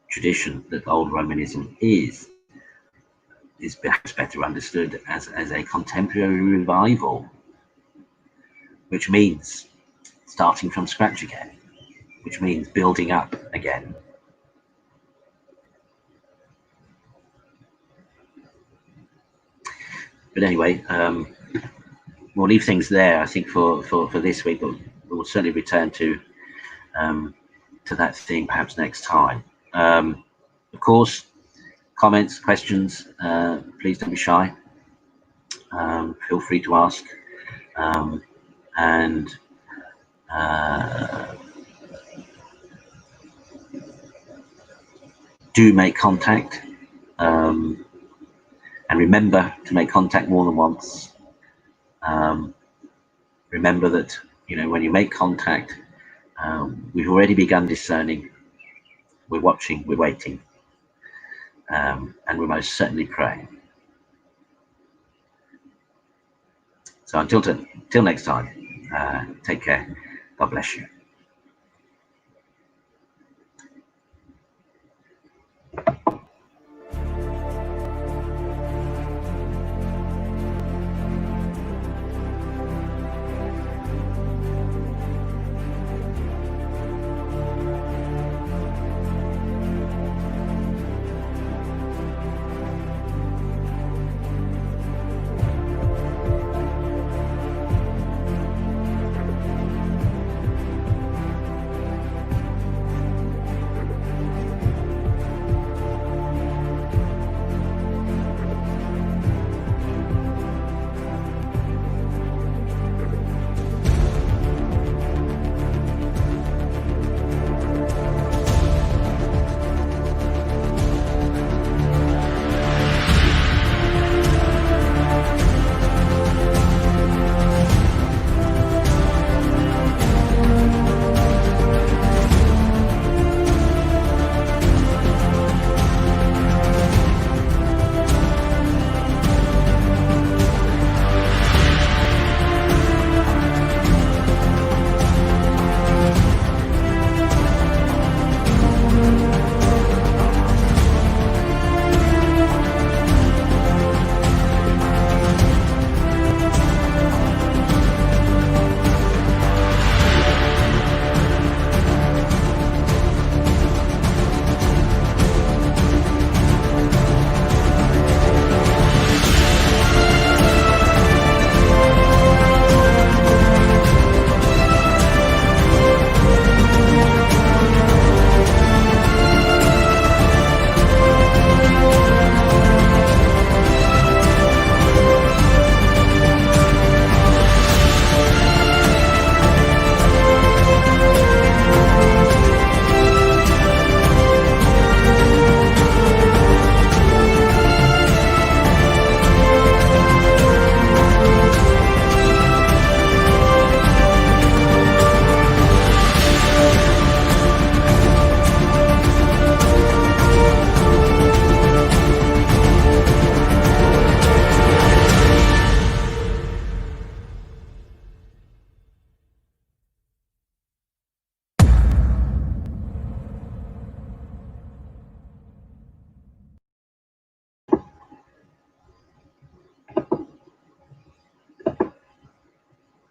tradition that old Romanism is perhaps better understood as a contemporary revival, which means starting from scratch again, which means building up again. But anyway, we'll leave things there, I think, for this week, but we'll certainly return to that theme perhaps next time. Of course, comments, questions, please don't be shy. Feel free to ask. and uh, do make contact, and remember to make contact more than once. Remember that, when you make contact, we've already begun discerning. We're watching, we're waiting, and we're most certainly praying. So until next time, take care. God bless you.